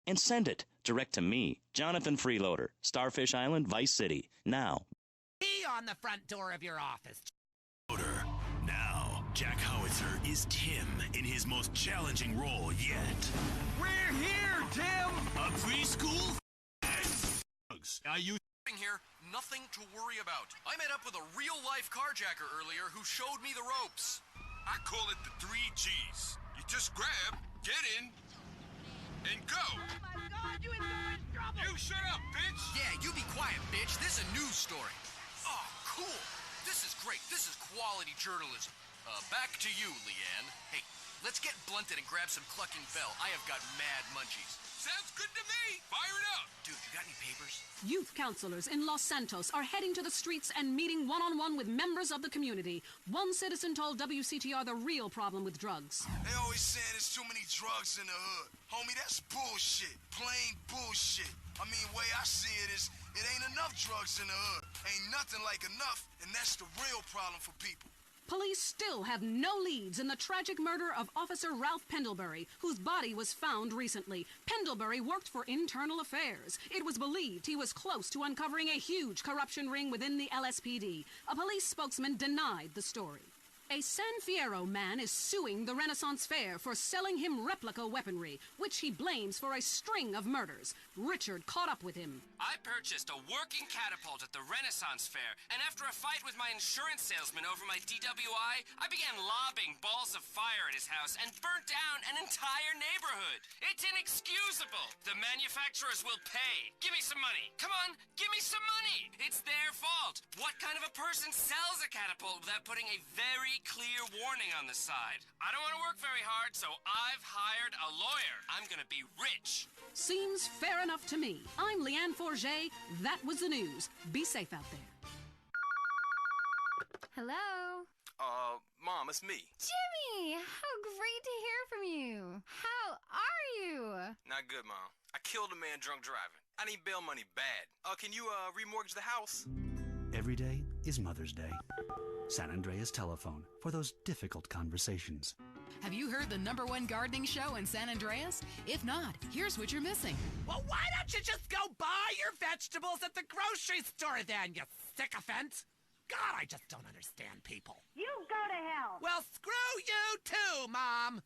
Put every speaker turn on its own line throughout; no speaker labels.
and send it direct to me, Jonathan Freeloader, Starfish Island, Vice City. Now.
Be on the front door of your office.
Now, Jack Howitzer is Tim in his most challenging role yet.
We're here, Tim!
A preschool?
Are you here? Nothing to worry about. I met up with a real-life carjacker earlier who showed me the ropes.
I call it the 3 G's. You just grab, get in, and go.
Oh my God, you in so much trouble!
You shut up, bitch!
Yeah, you be quiet, bitch. This is a news story. Oh, cool. This is great. This is quality journalism. Back to you, Leanne. Hey, let's get blunted and grab some Clucking Bell. I have got mad munchies.
Sounds good to me. Fire it up.
Dude, you got any papers?
Youth counselors in Los Santos are heading to the streets and meeting one-on-one with members of the community. One citizen told WCTR the real problem with drugs.
They always saying there's too many drugs in the hood. Homie, that's bullshit. Plain bullshit. I mean, the way I see it is, it ain't enough drugs in the hood. Ain't nothing like enough, and that's the real problem for people.
Police still have no leads in the tragic murder of Officer Ralph Pendlebury, whose body was found recently. Pendlebury worked for Internal Affairs. It was believed he was close to uncovering a huge corruption ring within the LSPD. A police spokesman denied the story. A San Fierro man is suing the Renaissance Fair for selling him replica weaponry, which he blames for a string of murders. Richard caught up with him.
I purchased a working catapult at the Renaissance Fair, and after a fight with my insurance salesman over my DWI, I began lobbing balls of fire at his house and burnt down an entire neighborhood. It's inexcusable. The manufacturers will pay. Give me some money. Come on, give me some money. It's their fault. What kind of a person sells a catapult without putting a very clear warning on the side? I don't want to work very hard, so I've hired a lawyer. I'm gonna be rich.
Seems fair enough to me. I'm Leanne Forget. That was the news. Be safe out there.
Hello?
Mom, it's me.
Jimmy! How great to hear from you. How are you?
Not good, Mom. I killed a man drunk driving. I need bail money bad. Can you, remortgage the house?
Every day is Mother's Day. San Andreas Telephone for those difficult conversations.
Have you heard the #1 gardening show in San Andreas? If not, here's what you're missing.
Well, why don't you just go buy your vegetables at the grocery store then, you sycophant? God, I just don't understand people.
You go to hell!
Well, screw you too, Mom!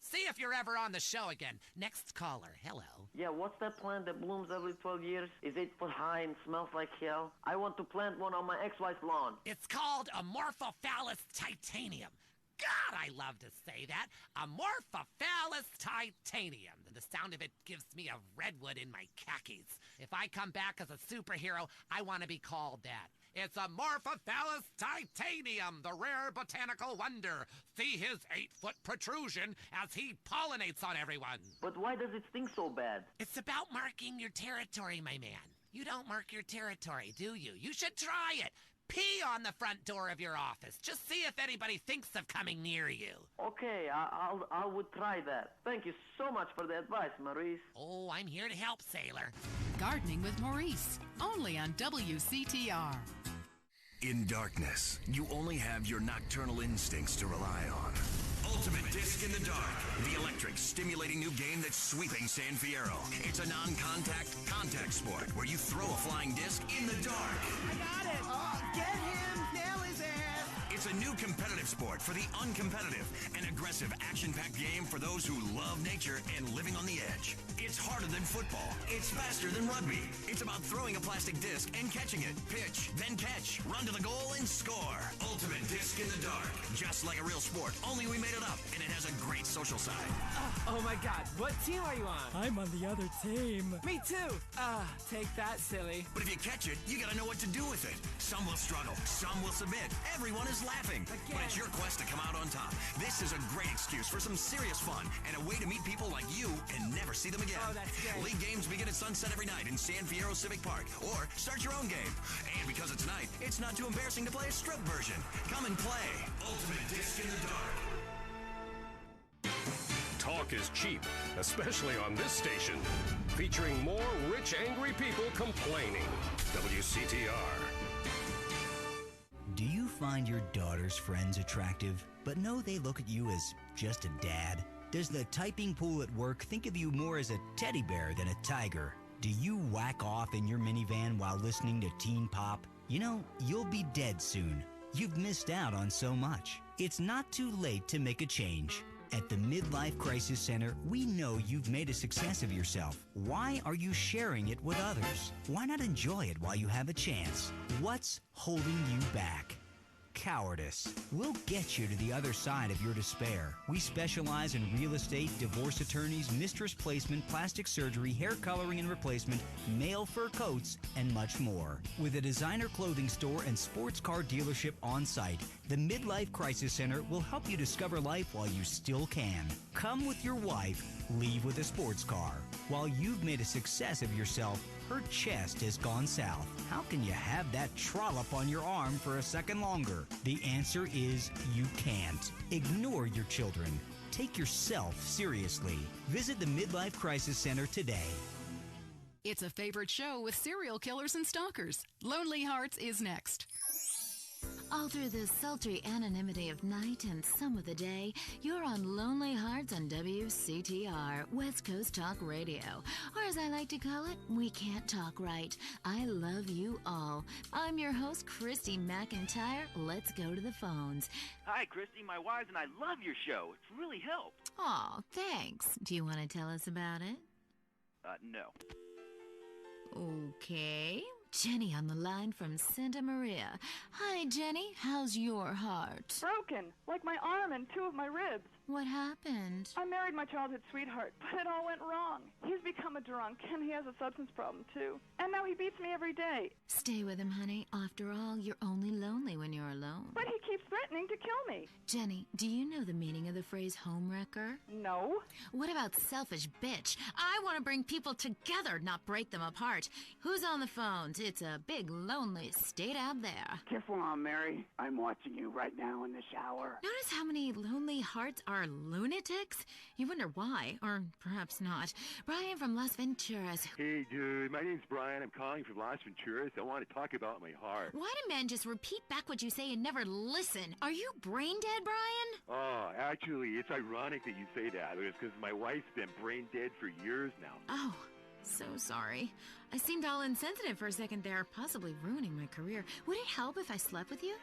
See if you're ever on the show again. Next caller, hello.
Yeah, what's that plant that blooms every 12 years? Is 8 foot high and smells like hell? I want to plant one on my ex-wife's lawn.
It's called Amorphophallus titanium. God, I love to say that. Amorphophallus titanium. The sound of it gives me a redwood in my khakis. If I come back as a superhero, I want to be called that. It's Amorphophallus titanium, the rare botanical wonder. See his 8-foot protrusion as he pollinates on everyone.
But why does it stink so bad?
It's about marking your territory, my man. You don't mark your territory, do you? You should try it. Pee on the front door of your office. Just see if anybody thinks of coming near you.
Okay, I would try that. Thank you so much for the advice, Maurice.
Oh, I'm here to help, sailor.
Gardening with Maurice, only on WCTR.
In darkness, you only have your nocturnal instincts to rely on. Ultimate Disc in the Dark, the electric, stimulating new game that's sweeping San Fierro. It's a non-contact, contact sport where you throw a flying disc in the dark.
I got it! Oh, get him! Nail his ass!
It's a new competitive sport for the uncompetitive, an aggressive, action-packed game for those who love nature and living on the edge. It's harder than football. It's faster than rugby. It's about throwing a plastic disc and catching it. Pitch, then catch, run to the goal, and score. Ultimate Disc in the Dark. Just like a real sport, only we made it up, and it has a great social side.
Oh my God, what team are you on?
I'm on the other team.
Me too. Take that, silly.
But if you catch it, you gotta know what to do with it. Some will struggle, some will submit. Everyone is laughing.
Again.
But it's your quest to come out on top. This is a great excuse for some serious fun and a way to meet people like you and never see them again.
Oh, that's great.
League games begin at sunset every night in San Fierro Civic Park. Or start your own game. And because it's night, it's not too embarrassing to play a strip version. Come and play Ultimate Disc in the Dark.
Talk is cheap, especially on this station. Featuring more rich, angry people complaining. WCTR.
Do you find your daughter's friends attractive, but know they look at you as just a dad? Does the typing pool at work think of you more as a teddy bear than a tiger? Do you whack off in your minivan while listening to teen pop? You know, you'll be dead soon. You've missed out on so much. It's not too late to make a change. At the Midlife Crisis Center, we know you've made a success of yourself. Why are you sharing it with others? Why not enjoy it while you have a chance? What's holding you back? Cowardice. We'll get you to the other side of your despair. We specialize in real estate, divorce attorneys, mistress placement, plastic surgery, hair coloring and replacement, male fur coats, and much more. With a designer clothing store and sports car dealership on site, the Midlife Crisis Center will help you discover life while you still can. Come with your wife, leave with a sports car. While you've made a success of yourself, her chest has gone south. How can you have that trollop on your arm for a second longer? The answer is you can't. Ignore your children. Take yourself seriously. Visit the Midlife Crisis Center today.
It's a favorite show with serial killers and stalkers. Lonely Hearts is next.
All through the sultry anonymity of night and some of the day, you're on Lonely Hearts on WCTR, West Coast Talk Radio. Or as I like to call it, We Can't Talk Right. I love you all. I'm your host, Christy McIntyre. Let's go to the phones.
Hi, Christy. My wives and I love your show. It's really helped.
Aw, thanks. Do you want to tell us about it?
No.
Okay. Jenny on the line from Santa Maria. Hi, Jenny. How's your heart?
Broken, like my arm and two of my ribs.
What happened?
I married my childhood sweetheart, but it all went wrong. He's become a drunk, and he has a substance problem, too. And now he beats me every day.
Stay with him, honey. After all, you're only lonely when you're alone.
But he keeps threatening to kill me.
Jenny, do you know the meaning of the phrase homewrecker?
No.
What about selfish bitch? I want to bring people together, not break them apart. Who's on the phones? It's a big, lonely state out there.
Careful on, Mary. I'm watching you right now in the shower.
Notice how many lonely hearts are lunatics? You wonder why, or perhaps not. Brian from Las Venturas.
Hey, dude. My name's Brian. I'm calling from Las Venturas. I want to talk about my heart.
Why do men just repeat back what you say and never listen? Are you brain dead, Brian?
Oh, actually, it's ironic that you say that. It's because my wife's been brain dead for years now.
Oh, so sorry. I seemed all insensitive for a second there, possibly ruining my career. Would it help if I slept with you?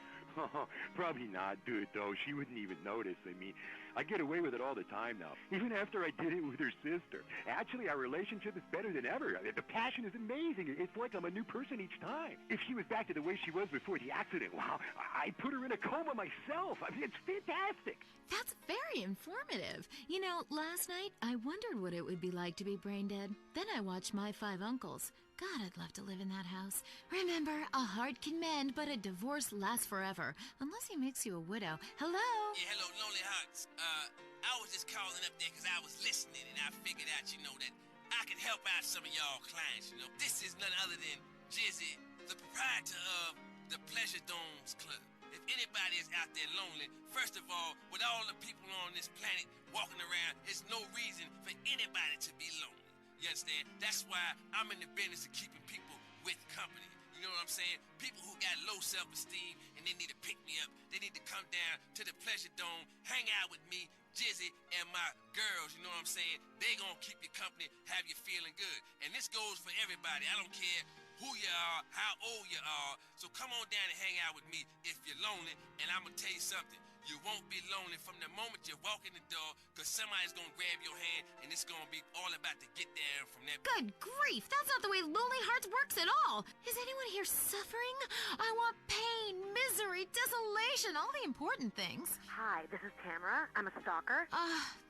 Probably not, dude, though. She wouldn't even notice. I mean, I get away with it all the time now, even after I did it with her sister. Actually, our relationship is better than ever. The passion is amazing. It's like I'm a new person each time. If she was back to the way she was before the accident, wow, I'd put her in a coma myself. I mean, it's fantastic.
That's very informative. You know, last night, I wondered what it would be like to be brain dead. Then I watched My Five Uncles. God, I'd love to live in that house. Remember, a heart can mend, but a divorce lasts forever. Unless he makes you a widow. Hello?
Yeah, hello, Lonely Hearts. I was just calling up there because I was listening and I figured out, that I could help out some of y'all clients, This is none other than Jizzy, the proprietor of the Pleasure Domes Club. If anybody is out there lonely, first of all, with all the people on this planet walking around, there's no reason for anybody to be lonely. You understand? That's why I'm in the business of keeping people with company. You know what I'm saying? People who got low self-esteem and they need to pick me up. They need to come down to the Pleasure Dome, hang out with me, Jizzy, and my girls. You know what I'm saying? They gonna keep you company, have you feeling good. And this goes for everybody. I don't care who you are, how old you are. So come on down and hang out with me if you're lonely. And I'm gonna tell you something. You won't be lonely from the moment you walk in the door, because somebody's going to grab your hand, and it's going to be all about to get down from that.
Good grief! That's not the way Lonely Hearts works at all! Is anyone here suffering? I want pain, misery, desolation, all the important things.
Hi, this is Tamara. I'm a stalker.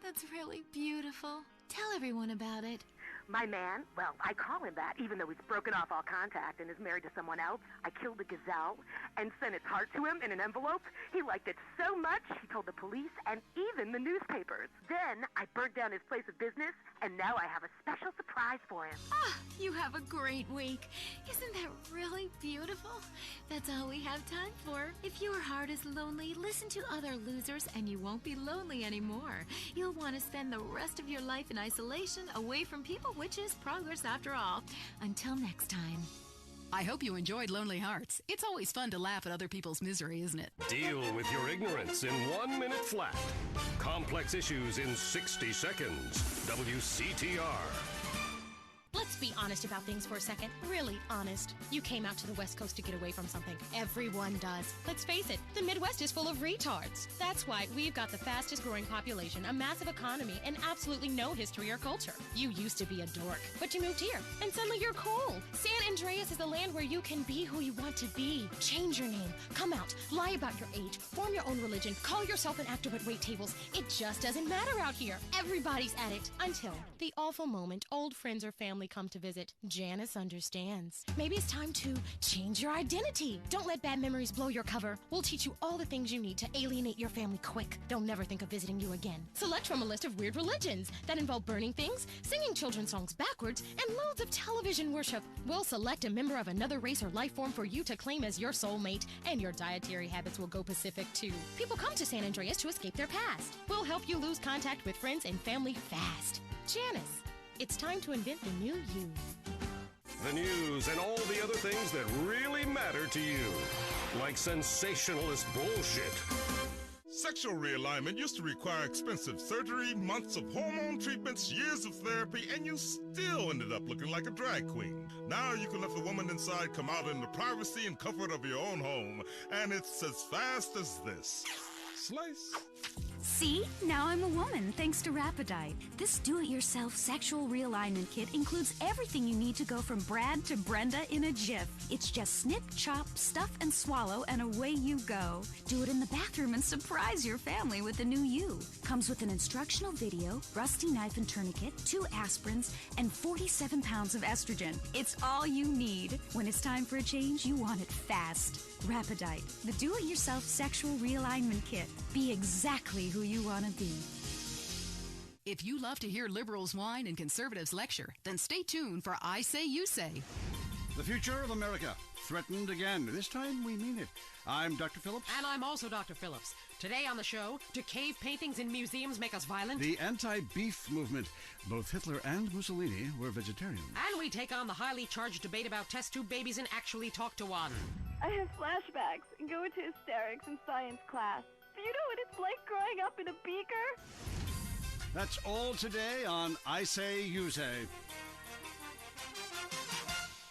That's really beautiful. Tell everyone about it.
My man, well, I call him that, even though he's broken off all contact and is married to someone else. I killed the gazelle and sent its heart to him in an envelope. He liked it so much, he told the police and even the newspapers. Then I burnt down his place of business, and now I have a special surprise for him.
You have a great week. Isn't that really beautiful? That's all we have time for. If your heart is lonely, listen to other losers and you won't be lonely anymore. You'll want to spend the rest of your life in isolation, away from people, which is progress after all. Until next time.
I hope you enjoyed Lonely Hearts. It's always fun to laugh at other people's misery, isn't it?
Deal with your ignorance in 1 minute flat. Complex issues in 60 seconds. WCTR.
Let's be honest about things for a second. Really honest. You came out to the West Coast to get away from something. Everyone does. Let's face it, the Midwest is full of retards. That's why we've got the fastest growing population, a massive economy, and absolutely no history or culture. You used to be a dork, but you moved here, and suddenly you're cool. San Andreas is the land where you can be who you want to be. Change your name, come out, lie about your age, form your own religion, call yourself an actor at wait tables. It just doesn't matter out here. Everybody's at it until the awful moment old friends or family come to visit. Janice understands. Maybe it's time to change your identity. Don't let bad memories blow your cover. We'll teach you all the things you need to alienate your family quick. They'll never think of visiting you again. Select from a list of weird religions that involve burning things, singing children's songs backwards, and loads of television worship. We'll select a member of another race or life form for you to claim as your soulmate, and your dietary habits will go Pacific too. People come to San Andreas to escape their past. We'll help you lose contact with friends and family fast. Janice. It's time to invent the new you.
The news and all the other things that really matter to you. Like sensationalist bullshit.
Sexual realignment used to require expensive surgery, months of hormone treatments, years of therapy, and you still ended up looking like a drag queen. Now you can let the woman inside come out in the privacy and comfort of your own home, and it's as fast as this. Slice.
See? Now I'm a woman, thanks to Rapidite. This do-it-yourself sexual realignment kit includes everything you need to go from Brad to Brenda in a jiff. It's just snip, chop, stuff, and swallow, and away you go. Do it in the bathroom and surprise your family with the new you. Comes with an instructional video, rusty knife and tourniquet, 2 aspirins, and 47 pounds of estrogen. It's all you need. When it's time for a change, you want it fast. Rapidite, the do-it-yourself sexual realignment kit. Be exactly who you want to be.
If you love to hear liberals whine and conservatives lecture, then stay tuned for I Say You Say.
The future of America, threatened again. This time we mean it. I'm Dr. Phillips.
And I'm also Dr. Phillips. Today on the show, do cave paintings in museums make us violent?
The anti-beef movement. Both Hitler and Mussolini were vegetarians.
And we take on the highly charged debate about test tube babies and actually talk to one.
I have flashbacks and go into hysterics in science class. Do you know what it's like growing up in a beaker?
That's all today on I Say You Say.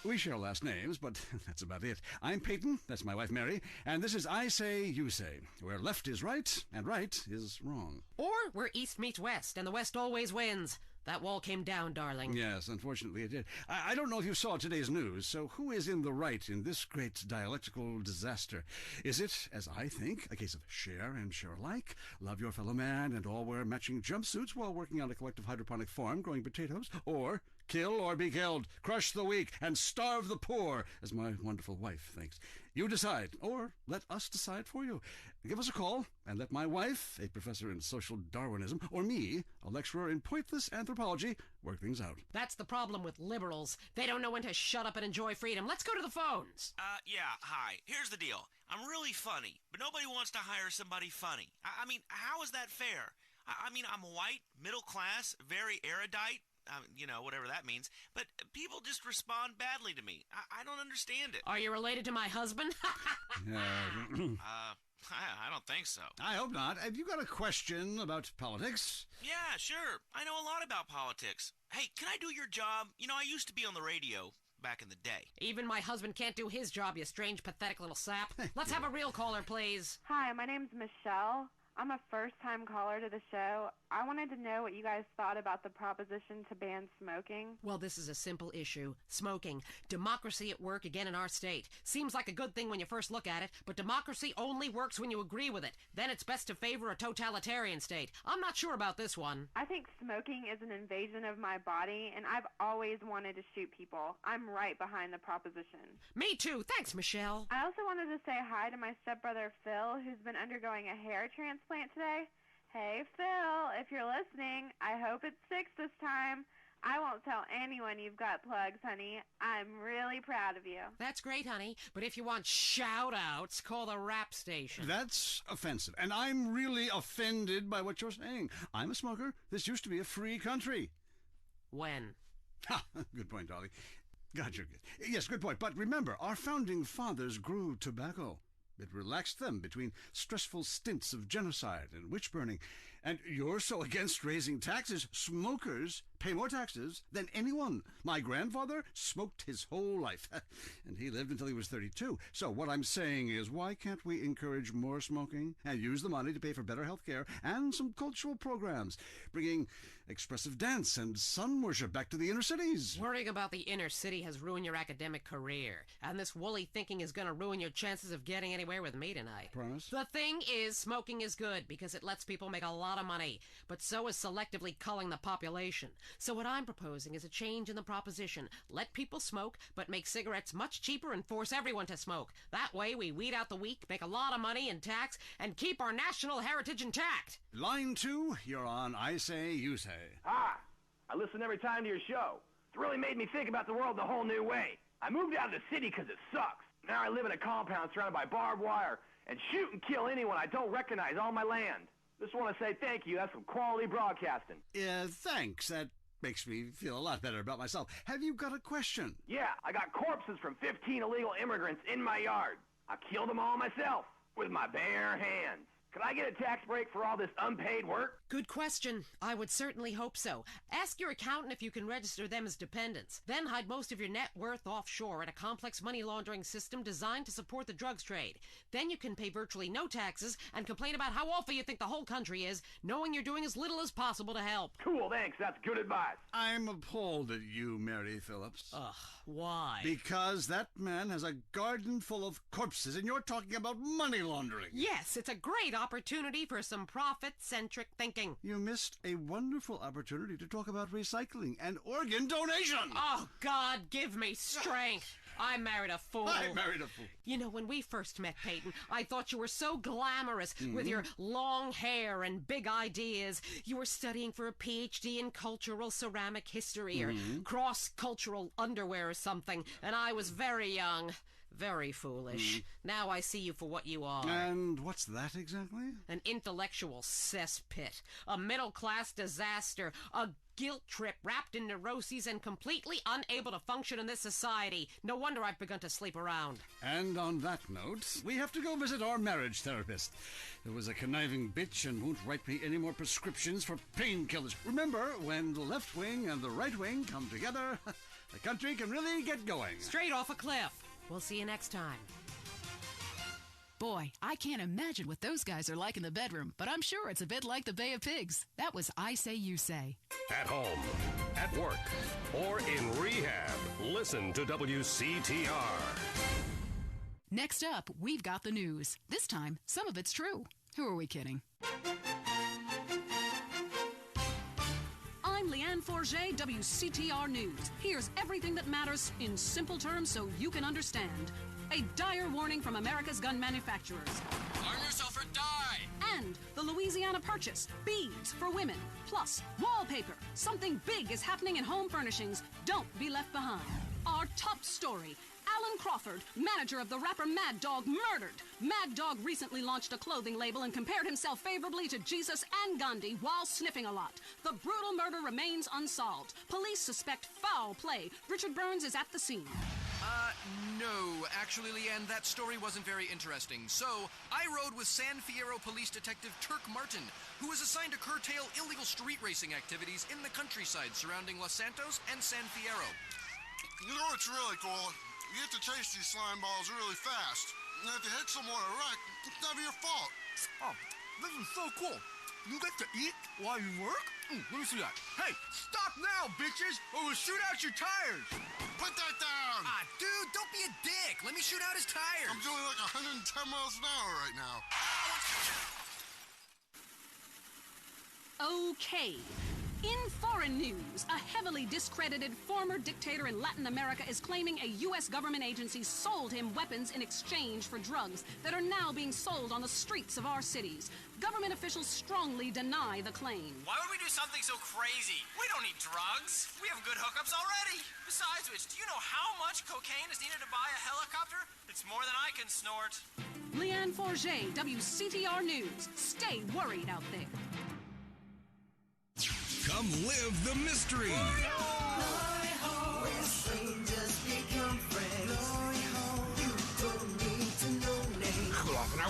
We share last names, but that's about it. I'm Peyton, that's my wife Mary, and this is I Say You Say, where left is right and right is wrong.
Or where East meets West, and the West always wins. That wall came down, darling.
Yes, unfortunately it did. I don't know if you saw today's news, so who is in the right in this great dialectical disaster? Is it, as I think, a case of share and share alike, love your fellow man, and all wear matching jumpsuits while working on a collective hydroponic farm growing potatoes? Or kill or be killed, crush the weak, and starve the poor, as my wonderful wife thinks? You decide, or let us decide for you. Give us a call, and let my wife, a professor in social Darwinism, or me, a lecturer in pointless anthropology, work things out.
That's the problem with liberals. They don't know when to shut up and enjoy freedom. Let's go to the phones.
Yeah, hi. Here's the deal. I'm really funny, but nobody wants to hire somebody funny. I mean, how is that fair? I mean, I'm white, middle class, very erudite. You know, whatever that means. But people just respond badly to me. I don't understand it.
Are you related to my husband?
I don't think so.
I hope not. Have you got a question about politics?
Yeah, sure. I know a lot about politics. Hey, can I do your job? You know, I used to be on the radio back in the day.
Even my husband can't do his job, you strange, pathetic little sap. Let's have a real caller, please.
Hi, my name's Michelle. I'm a first-time caller to the show. I wanted to know what you guys thought about the proposition to ban smoking.
Well, this is a simple issue. Smoking. Democracy at work again in our state. Seems like a good thing when you first look at it, but democracy only works when you agree with it. Then it's best to favor a totalitarian state. I'm not sure about this one.
I think smoking is an invasion of my body, and I've always wanted to shoot people. I'm right behind the proposition.
Me too. Thanks, Michelle.
I also wanted to say hi to my stepbrother Phil, who's been undergoing a hair transplant today. Hey, Phil, if you're listening, I hope it's 6 this time. I won't tell anyone you've got plugs, honey. I'm really proud of you.
That's great, honey. But if you want shout-outs, call the rap station.
That's offensive, and I'm really offended by what you're saying. I'm a smoker. This used to be a free country.
When?
Ha! Good point, Dolly. Gotcha. Yes, good point. But remember, our founding fathers grew tobacco. It relaxed them between stressful stints of genocide and witch-burning. And you're so against raising taxes, smokers pay more taxes than anyone. My grandfather smoked his whole life, and he lived until he was 32. So what I'm saying is, why can't we encourage more smoking and use the money to pay for better health care and some cultural programs, bringing expressive dance and sun worship back to the inner cities?
Worrying about the inner city has ruined your academic career, and this woolly thinking is going to ruin your chances of getting anywhere with me tonight.
Promise?
The thing is, smoking is good because it lets people make a lot of money, but so is selectively culling the population. So what I'm proposing is a change in the proposition. Let people smoke, but make cigarettes much cheaper and force everyone to smoke. That way we weed out the weak, make a lot of money in tax, and keep our national heritage intact.
Line 2, you're on I Say, You Say.
Hi. I listen every time to your show. It's really made me think about the world in a whole new way. I moved out of the city because it sucks. Now I live in a compound surrounded by barbed wire and shoot and kill anyone I don't recognize on my land. Just want to say thank you. That's some quality broadcasting.
Thanks. That makes me feel a lot better about myself. Have you got a question?
Yeah, I got corpses from 15 illegal immigrants in my yard. I killed them all myself with my bare hands. Could I get a tax break for all this unpaid work?
Good question. I would certainly hope so. Ask your accountant if you can register them as dependents. Then hide most of your net worth offshore in a complex money laundering system designed to support the drugs trade. Then you can pay virtually no taxes and complain about how awful you think the whole country is, knowing you're doing as little as possible to help.
Cool, thanks. That's good advice.
I'm appalled at you, Mary Phillips.
Ugh, why?
Because that man has a garden full of corpses, and you're talking about money laundering.
Yes, it's a great opportunity for some profit-centric thinking.
You missed a wonderful opportunity to talk about recycling and organ donation.
Oh, God, give me strength. I married a fool.
I married a fool.
You know, when we first met, Peyton, I thought you were so glamorous with your long hair and big ideas. You were studying for a PhD in cultural ceramic history or cross-cultural underwear or something, and I was very young. Very foolish. Now I see you for what you are.
And what's that exactly?
An intellectual cesspit. A middle-class disaster. A guilt trip wrapped in neuroses and completely unable to function in this society. No wonder I've begun to sleep around.
And on that note, we have to go visit our marriage therapist. It was a conniving bitch and won't write me any more prescriptions for painkillers. Remember, when the left wing and the right wing come together, the country can really get going.
Straight off a cliff. We'll see you next time.
Boy, I can't imagine what those guys are like in the bedroom, but I'm sure it's a bit like the Bay of Pigs. That was I Say, You Say.
At home, at work, or in rehab, listen to WCTR.
Next up, we've got the news. This time, some of it's true. Who are we kidding?
I'm Leanne Forget, WCTR News. Here's everything that matters in simple terms so you can understand. A dire warning from America's gun manufacturers.
Arm yourself or die!
And the Louisiana Purchase, beads for women. Plus, wallpaper. Something big is happening in home furnishings. Don't be left behind. Our top story. Alan Crawford, manager of the rapper Mad Dog, murdered. Mad Dog recently launched a clothing label and compared himself favorably to Jesus and Gandhi while sniffing a lot. The brutal murder remains unsolved. Police suspect foul play. Richard Burns is at the scene.
No. Actually, Leanne, that story wasn't very interesting. So, I rode with San Fierro Police Detective Turk Martin, who was assigned to curtail illegal street racing activities in the countryside surrounding Los Santos and San Fierro.
You know what's really cool? You get to chase these slime balls really fast. And if you hit someone a wreck, it's never your fault.
Oh, this is so cool. You get to eat while you work? Let me see that. Hey, stop now, bitches, or we'll shoot out your tires.
Put that down.
Ah, dude, don't be a dick. Let me shoot out his tires.
I'm doing like 110 miles an hour right now.
Okay. In foreign news, a heavily discredited former dictator in Latin America is claiming a U.S. government agency sold him weapons in exchange for drugs that are now being sold on the streets of our cities. Government officials strongly deny the claim.
Why would we do something so crazy? We don't need drugs. We have good hookups already. Besides which, do you know how much cocaine is needed to buy a helicopter? It's more than I can snort.
Leanne Forget, WCTR News. Stay worried out there.
Come live the mystery.
I always say just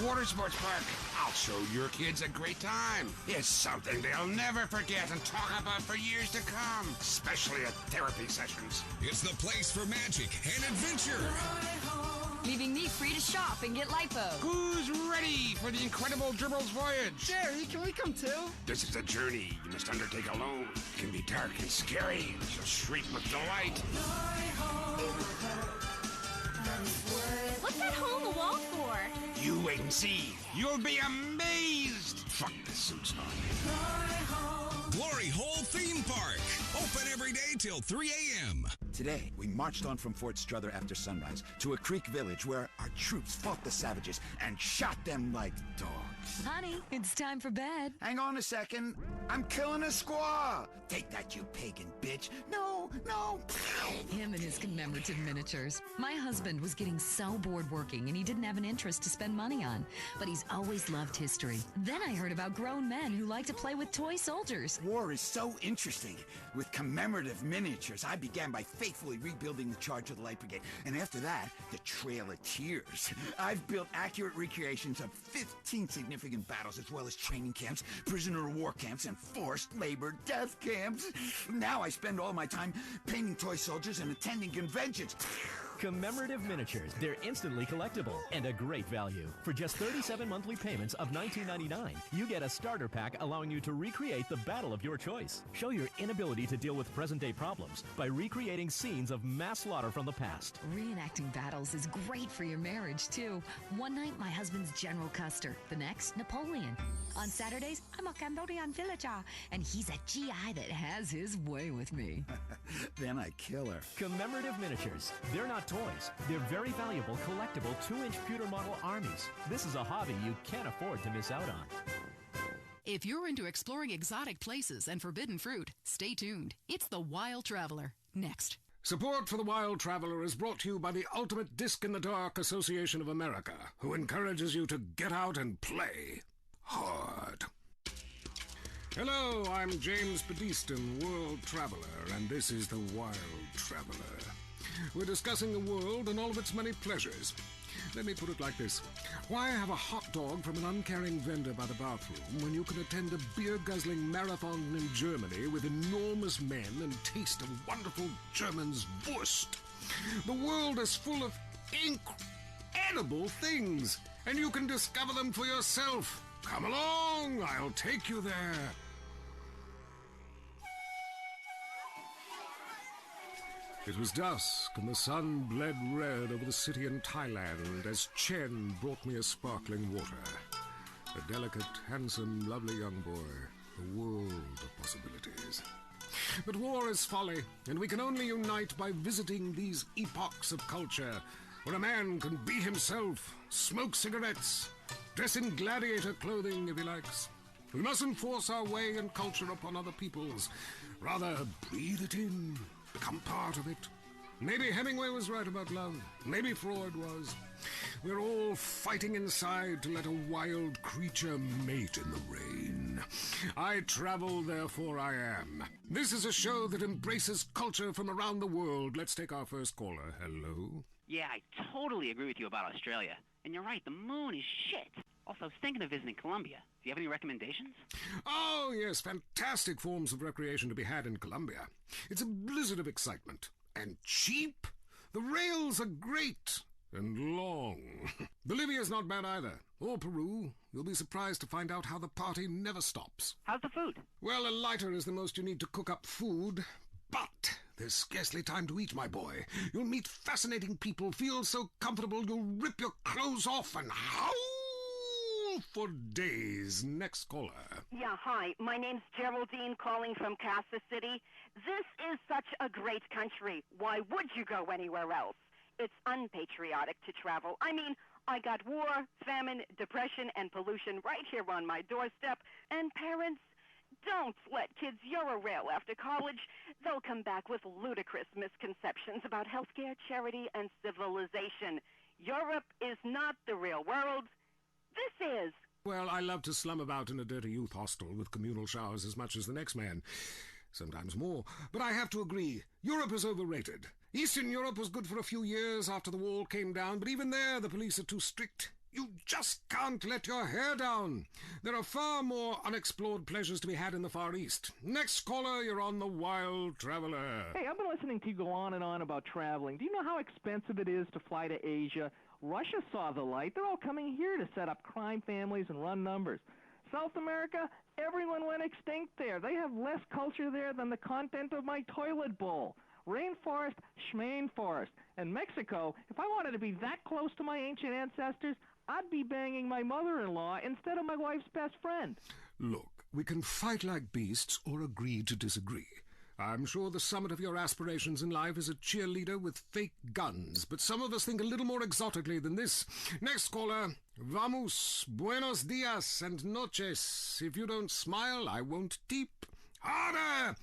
water sports park. I'll show your kids a great time. It's something they'll never forget and talk about for years to come, especially at therapy sessions.
It's the place for magic and adventure.
Leaving me free to shop and get lipo.
Who's ready for the incredible Dribbles voyage?
Jerry, can we come too?
This is a journey you must undertake alone. It can be dark and scary, but you'll shriek with delight.
What's that hole in the wall for?
You wait and see. You'll be amazed. Fuck, this suit's on.
Glory Hole Theme Park. Open every day till 3 a.m.
Today, we marched on from Fort Strother after sunrise to a creek village where our troops fought the savages and shot them like dogs.
Honey, it's time for bed.
Hang on a second. I'm killing a squaw. Take that, you pagan bitch. No.
Him and his commemorative miniatures. My husband was getting so bored working and he didn't have an interest to spend money on. But he's always loved history. Then I heard about grown men who like to play with toy soldiers.
War is so interesting. With commemorative miniatures, I began by faithfully rebuilding the Charge of the Light Brigade. And after that, the Trail of Tears. I've built accurate recreations of 15 significant battles, as well as training camps, prisoner of war camps, and forced labor death camps. Now I spend all my time painting toy soldiers and attending conventions.
Commemorative miniatures. They're instantly collectible and a great value. For just 37 monthly payments of $19.99, you get a starter pack allowing you to recreate the battle of your choice. Show your inability to deal with present-day problems by recreating scenes of mass slaughter from the past.
Reenacting battles is great for your marriage, too. One night, my husband's General Custer. The next, Napoleon. On Saturdays, I'm a Cambodian villager, and he's a GI that has his way with me.
Then I kill her.
Commemorative miniatures. They're not toys. They're very valuable, collectible 2-inch pewter model armies. This is a hobby you can't afford to miss out on.
If you're into exploring exotic places and forbidden fruit, stay tuned. It's The Wild Traveler. Next.
Support for The Wild Traveler is brought to you by the Ultimate Disc in the Dark Association of America, who encourages you to get out and play hard. Hello, I'm James Pedestin, World Traveler, and this is The Wild Traveler. We're discussing the world and all of its many pleasures. Let me put it like this. Why have a hot dog from an uncaring vendor by the bathroom when you can attend a beer-guzzling marathon in Germany with enormous men and taste a wonderful German's Wurst? The world is full of incredible things, and you can discover them for yourself. Come along, I'll take you there. It was dusk, and the sun bled red over the city in Thailand as Chen brought me a sparkling water. A delicate, handsome, lovely young boy. A world of possibilities. But war is folly, and we can only unite by visiting these epochs of culture, where a man can be himself, smoke cigarettes, dress in gladiator clothing if he likes. We mustn't force our way and culture upon other peoples. Rather, breathe it in. Become part of it. Maybe Hemingway was right about love. Maybe Freud was. We're all fighting inside to let a wild creature mate in the rain. I travel, therefore I am. This is a show that embraces culture from around the world. Let's take our first caller. Hello?
Yeah, I totally agree with you about Australia. And you're right, the moon is shit. Also, I was thinking of visiting Colombia. Do you have any recommendations?
Oh, yes, fantastic forms of recreation to be had in Colombia. It's a blizzard of excitement. And cheap. The rails are great. And long. Bolivia's not bad either. Or Peru. You'll be surprised to find out how the party never stops.
How's the food?
Well, a lighter is the most you need to cook up food. But there's scarcely time to eat, my boy. You'll meet fascinating people, feel so comfortable you'll rip your clothes off and howl for days. Next caller.
Yeah, hi. My name's Geraldine, calling from Casa City. This is such a great country. Why would you go anywhere else? It's unpatriotic to travel. I mean, I got war, famine, depression, and pollution right here on my doorstep. And parents, don't let kids Euro-rail after college. They'll come back with ludicrous misconceptions about healthcare, charity, and civilization. Europe is not the real world. This is.
Well, I love to slum about in a dirty youth hostel with communal showers as much as the next man. Sometimes more. But I have to agree, Europe is overrated. Eastern Europe was good for a few years after the wall came down, but even there the police are too strict.
You just can't let your hair down. There are far more unexplored pleasures to be had in the Far East. Next caller, you're on the Wild Traveler.
Hey, I've been listening to you go on and on about traveling. Do you know how expensive it is to fly to Asia? Russia saw the light. They're all coming here to set up crime families and run numbers. South America, everyone went extinct there. They have less culture there than the content of my toilet bowl. Rainforest, schmain forest. And Mexico, if I wanted to be that close to my ancient ancestors, I'd be banging my mother-in-law instead of my wife's best friend.
Look, we can fight like beasts or agree to disagree. I'm sure the summit of your aspirations in life is a cheerleader with fake guns, but some of us think a little more exotically than this. Next caller, vamos, buenos dias and noches. If you don't smile, I won't tip. Harder!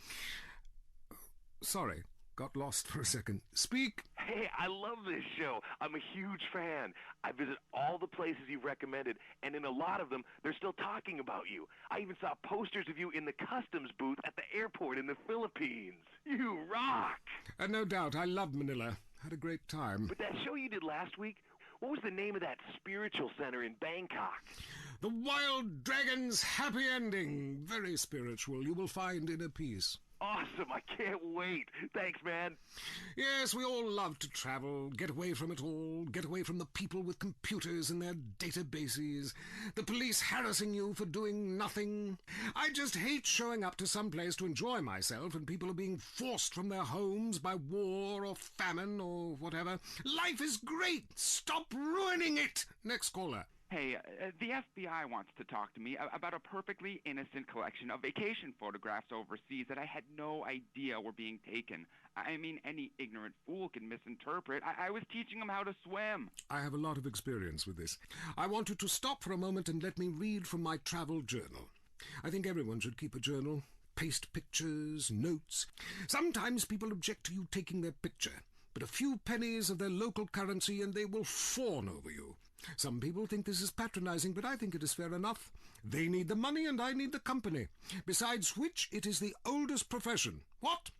Sorry, got lost for a second. Speak.
Hey, I love this show. I'm a huge fan. I visit all the places you've recommended, and in a lot of them, they're still talking about you. I even saw posters of you in the customs booth at the airport in the Philippines. You rock!
No doubt, I loved Manila. Had a great time.
But that show you did last week, what was the name of that spiritual center in Bangkok?
The Wild Dragon's Happy Ending. Very spiritual. You will find inner peace.
Awesome. I can't wait. Thanks, man.
Yes, we all love to travel, get away from it all, get away from the people with computers and their databases, the police harassing you for doing nothing. I just hate showing up to some place to enjoy myself and people are being forced from their homes by war or famine or whatever. Life is great. Stop ruining it. Next caller.
Hey, the FBI wants to talk to me about a perfectly innocent collection of vacation photographs overseas that I had no idea were being taken. I mean, any ignorant fool can misinterpret. I was teaching them how to swim.
I have a lot of experience with this. I want you to stop for a moment and let me read from my travel journal. I think everyone should keep a journal. Paste pictures, notes. Sometimes people object to you taking their picture, but a few pennies of their local currency and they will fawn over you. Some people think this is patronizing, but I think it is fair enough. They need the money and I need the company. Besides which, it is the oldest profession. What?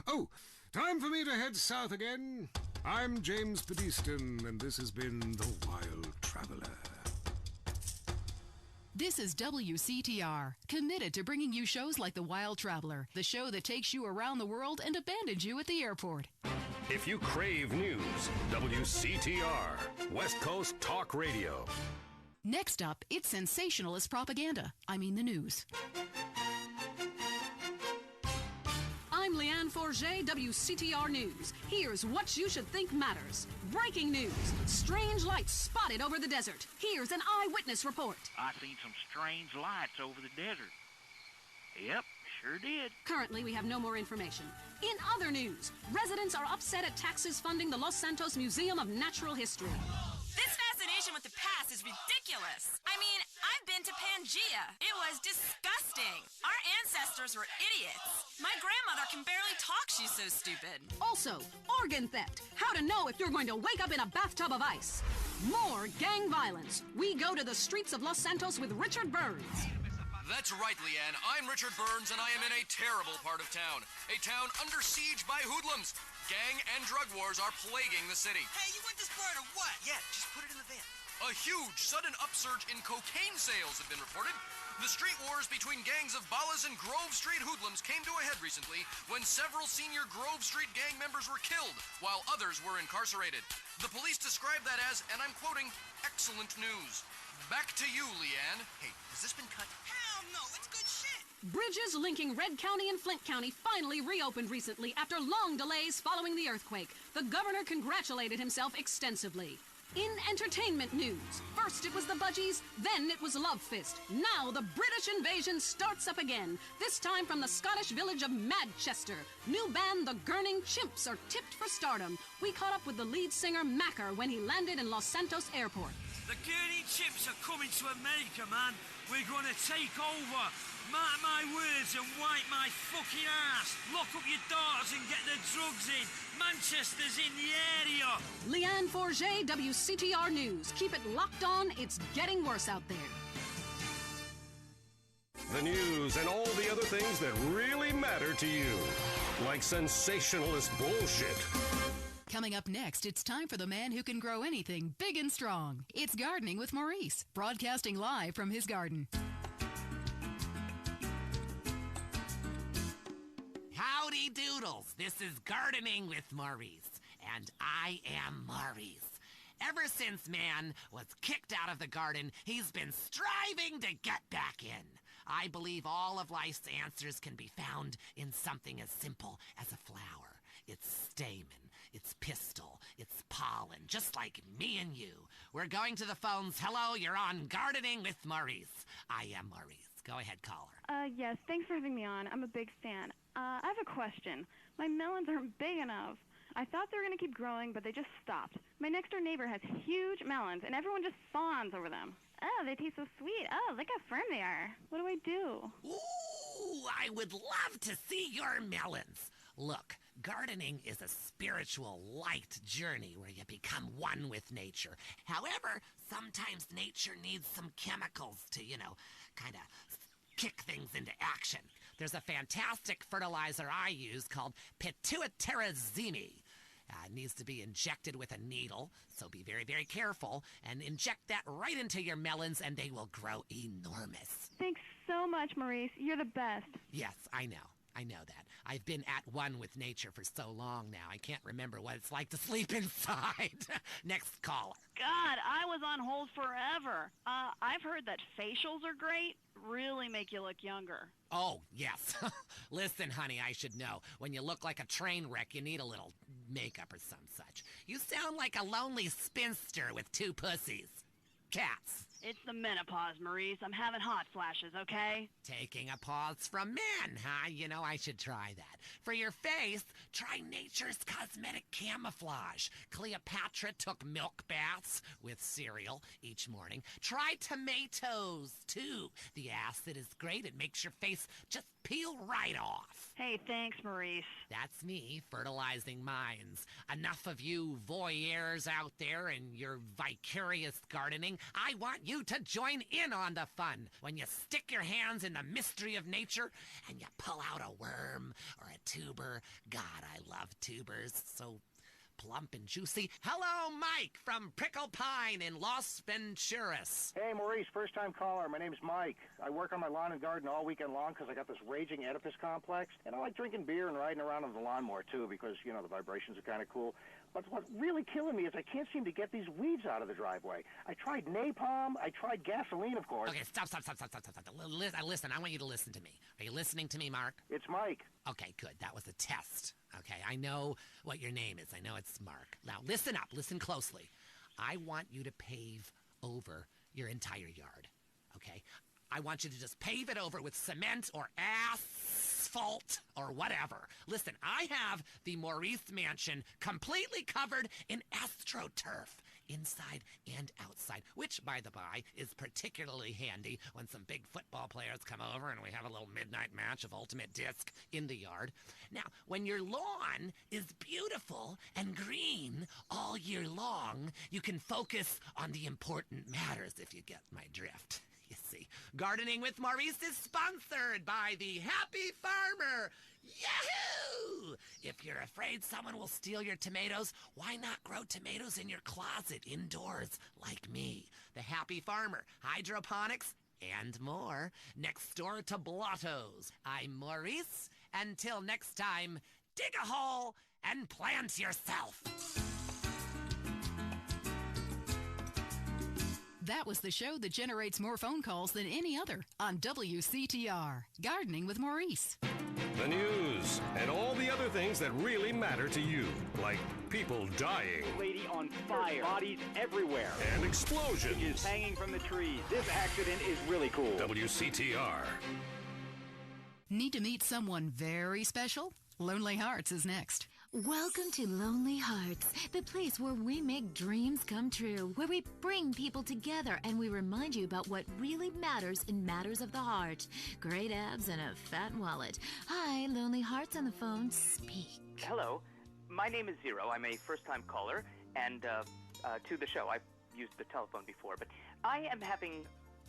Oh, time for me to head south again. I'm James Pedeston, and this has been The Wild Traveler.
This is WCTR, committed to bringing you shows like The Wild Traveler, the show that takes you around the world and abandons you at the airport.
If you crave news, WCTR, West Coast Talk Radio.
Next up, it's sensationalist propaganda. I mean the news.
I'm Leanne Forget, WCTR News. Here's what you should think matters. Breaking news. Strange lights spotted over the desert. Here's an eyewitness report.
I seen some strange lights over the desert. Yep, sure did.
Currently, we have no more information. In other news, residents are upset at taxes funding the Los Santos Museum of Natural History.
This fascination with the past is ridiculous. I mean, I've been to Pangaea. It was disgusting. Our ancestors were idiots. My grandmother can barely talk, she's so stupid.
Also, organ theft. How to know if you're going to wake up in a bathtub of ice. More gang violence. We go to the streets of Los Santos with Richard Burns.
That's right, Leanne. I'm Richard Burns, and I am in a terrible part of town. A town under siege by hoodlums. Gang and drug wars are plaguing the city.
Hey, you want this bird or what? Yeah, just put it in the van.
A huge, sudden upsurge in cocaine sales have been reported. The street wars between gangs of Ballas and Grove Street hoodlums came to a head recently when several senior Grove Street gang members were killed, while others were incarcerated. The police described that as, and I'm quoting, excellent news. Back to you, Leanne.
Hey, has this been cut? Hell no, it's good shit!
Bridges linking Red County and Flint County finally reopened recently after long delays following the earthquake. The governor congratulated himself extensively. In entertainment news, first it was the Budgies, then it was Love Fist. Now the British invasion starts up again, this time from the Scottish village of Manchester. New band The Gurning Chimps are tipped for stardom. We caught up with the lead singer Macker when he landed in Los Santos Airport.
The Gurning Chimps are coming to America, man. We're gonna take over. Mark my words and wipe my fucking ass. Lock up your daughters and get the drugs in. Manchester's in the area.
Leanne Forget, WCTR News. Keep it locked on. It's getting worse out there.
The news and all the other things that really matter to you. Like sensationalist bullshit.
Coming up next, it's time for the man who can grow anything big and strong. It's Gardening with Maurice, broadcasting live from his garden.
Howdy doodles, this is Gardening with Maurice, and I am Maurice. Ever since man was kicked out of the garden, he's been striving to get back in. I believe all of life's answers can be found in something as simple as a flower. Its stamen, its pistil, its pollen, just like me and you. We're going to the phones. Hello, you're on Gardening with Maurice. I am Maurice. Go ahead, caller.
Yes, thanks for having me on. I'm a big fan. I have a question. My melons aren't big enough. I thought they were going to keep growing, but they just stopped. My next-door neighbor has huge melons, and everyone just fawns over them. Oh, they taste so sweet. Oh, look how firm they are. What do I do?
Ooh, I would love to see your melons. Look, gardening is a spiritual, light journey where you become one with nature. However, sometimes nature needs some chemicals to, kind of kick things into action. There's a fantastic fertilizer I use called pituitarazine. It needs to be injected with a needle, so be very, very careful, and inject that right into your melons, and they will grow enormous.
Thanks so much, Maurice. You're the best.
Yes, I know that. I've been at one with nature for so long now, I can't remember what it's like to sleep inside. Next caller.
God, I was on hold forever. I've heard that facials are great, really make you look younger.
Oh, yes. Listen, honey, I should know. When you look like a train wreck, you need a little makeup or some such. You sound like a lonely spinster with 2 pussies. Cats.
It's the menopause, Maurice. I'm having hot flashes, okay?
Taking a pause from men, huh? I should try that. For your face, try Nature's Cosmetic Camouflage. Cleopatra took milk baths with cereal each morning. Try tomatoes, too. The acid is great. It makes your face just peel right off.
Hey, thanks, Maurice.
That's me, fertilizing minds. Enough of you voyeurs out there and your vicarious gardening. I want you to join in on the fun. When you stick your hands in the mystery of nature and you pull out a worm or a tuber. God, I love tubers. So plump and juicy. Hello, Mike from Prickle Pine in Los Venturas.
Hey, Maurice, first-time caller. My name's Mike. I work on my lawn and garden all weekend long because I got this raging Oedipus complex, and I like drinking beer and riding around on the lawnmower, too, because, the vibrations are kind of cool. But what's really killing me is I can't seem to get these weeds out of the driveway. I tried napalm. I tried gasoline, of course.
Okay, stop. Listen, I want you to listen to me. Are you listening to me, Mark?
It's Mike.
Okay, good. That was a test. Okay, I know what your name is. I know it's Mark. Now, listen up. Listen closely. I want you to pave over your entire yard, okay? I want you to just pave it over with cement or asphalt or whatever. Listen, I have the Maurice Mansion completely covered in AstroTurf, inside and outside, which, by the by, is particularly handy when some big football players come over and we have a little midnight match of Ultimate Disc in the yard. Now, when your lawn is beautiful and green all year long, you can focus on the important matters, if you get my drift. You see, Gardening with Maurice is sponsored by the Happy Farmer. Yahoo! If you're afraid someone will steal your tomatoes, why not grow tomatoes in your closet indoors like me? The Happy Farmer, hydroponics, and more. Next door to Blotto's. I'm Maurice. Until next time, dig a hole and plant yourself.
That was the show that generates more phone calls than any other on WCTR. Gardening with Maurice.
The news and all the other things that really matter to you, like people dying.
Lady on fire. Bodies everywhere.
And explosions.
Is hanging from the trees. This accident is really cool.
WCTR.
Need to meet someone very special? Lonely Hearts is next.
Welcome to Lonely Hearts, the place where we make dreams come true, where we bring people together and we remind you about what really matters in matters of the heart. Great abs and a fat wallet. Hi, Lonely Hearts on the phone. Speak.
Hello. My name is Zero. I'm a first-time caller, and to the show. I've used the telephone before, but I am having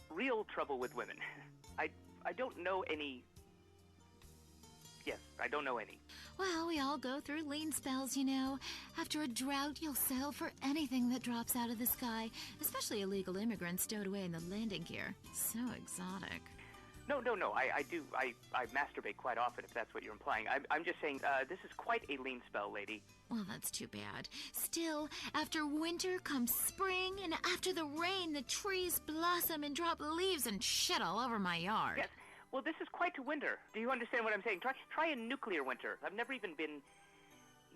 real trouble with women. I don't know any yes, I don't know any.
Well, we all go through lean spells, you know. After a drought, you'll settle for anything that drops out of the sky, especially illegal immigrants stowed away in the landing gear. So exotic.
No, I masturbate quite often, if that's what you're implying. I'm just saying, this is quite a lean spell, lady.
Well, that's too bad. Still, after winter comes spring, and after the rain, the trees blossom and drop leaves and shit all over my yard.
Yes. Well, this is quite a winter. Do you understand what I'm saying? Try a nuclear winter. I've never even been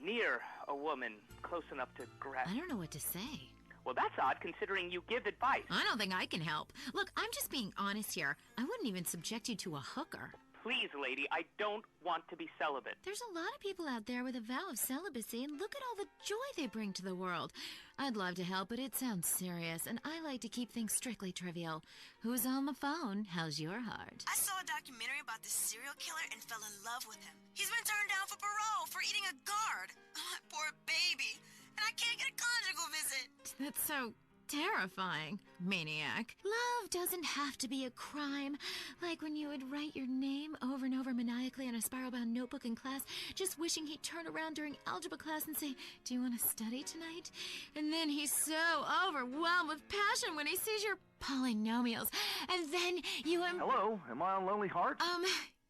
near a woman close enough to grasp.
I don't know what to say.
Well, that's odd, considering you give advice.
I don't think I can help. Look, I'm just being honest here. I wouldn't even subject you to a hooker.
Please, lady, I don't want to be celibate.
There's a lot of people out there with a vow of celibacy, and look at all the joy they bring to the world. I'd love to help, but it sounds serious, and I like to keep things strictly trivial. Who's on the phone? How's your heart?
I saw a documentary about this serial killer and fell in love with him. He's been turned down for parole for eating a guard. Oh, poor baby. And I can't get a conjugal visit.
That's so terrifying. Maniac. Love doesn't have to be a crime. Like when you would write your name over and over maniacally on a spiral-bound notebook in class, just wishing he'd turn around during algebra class and say, "Do you want to study tonight?" And then he's so overwhelmed with passion when he sees your polynomials. And then you
Hello, am I on Lonely Hearts?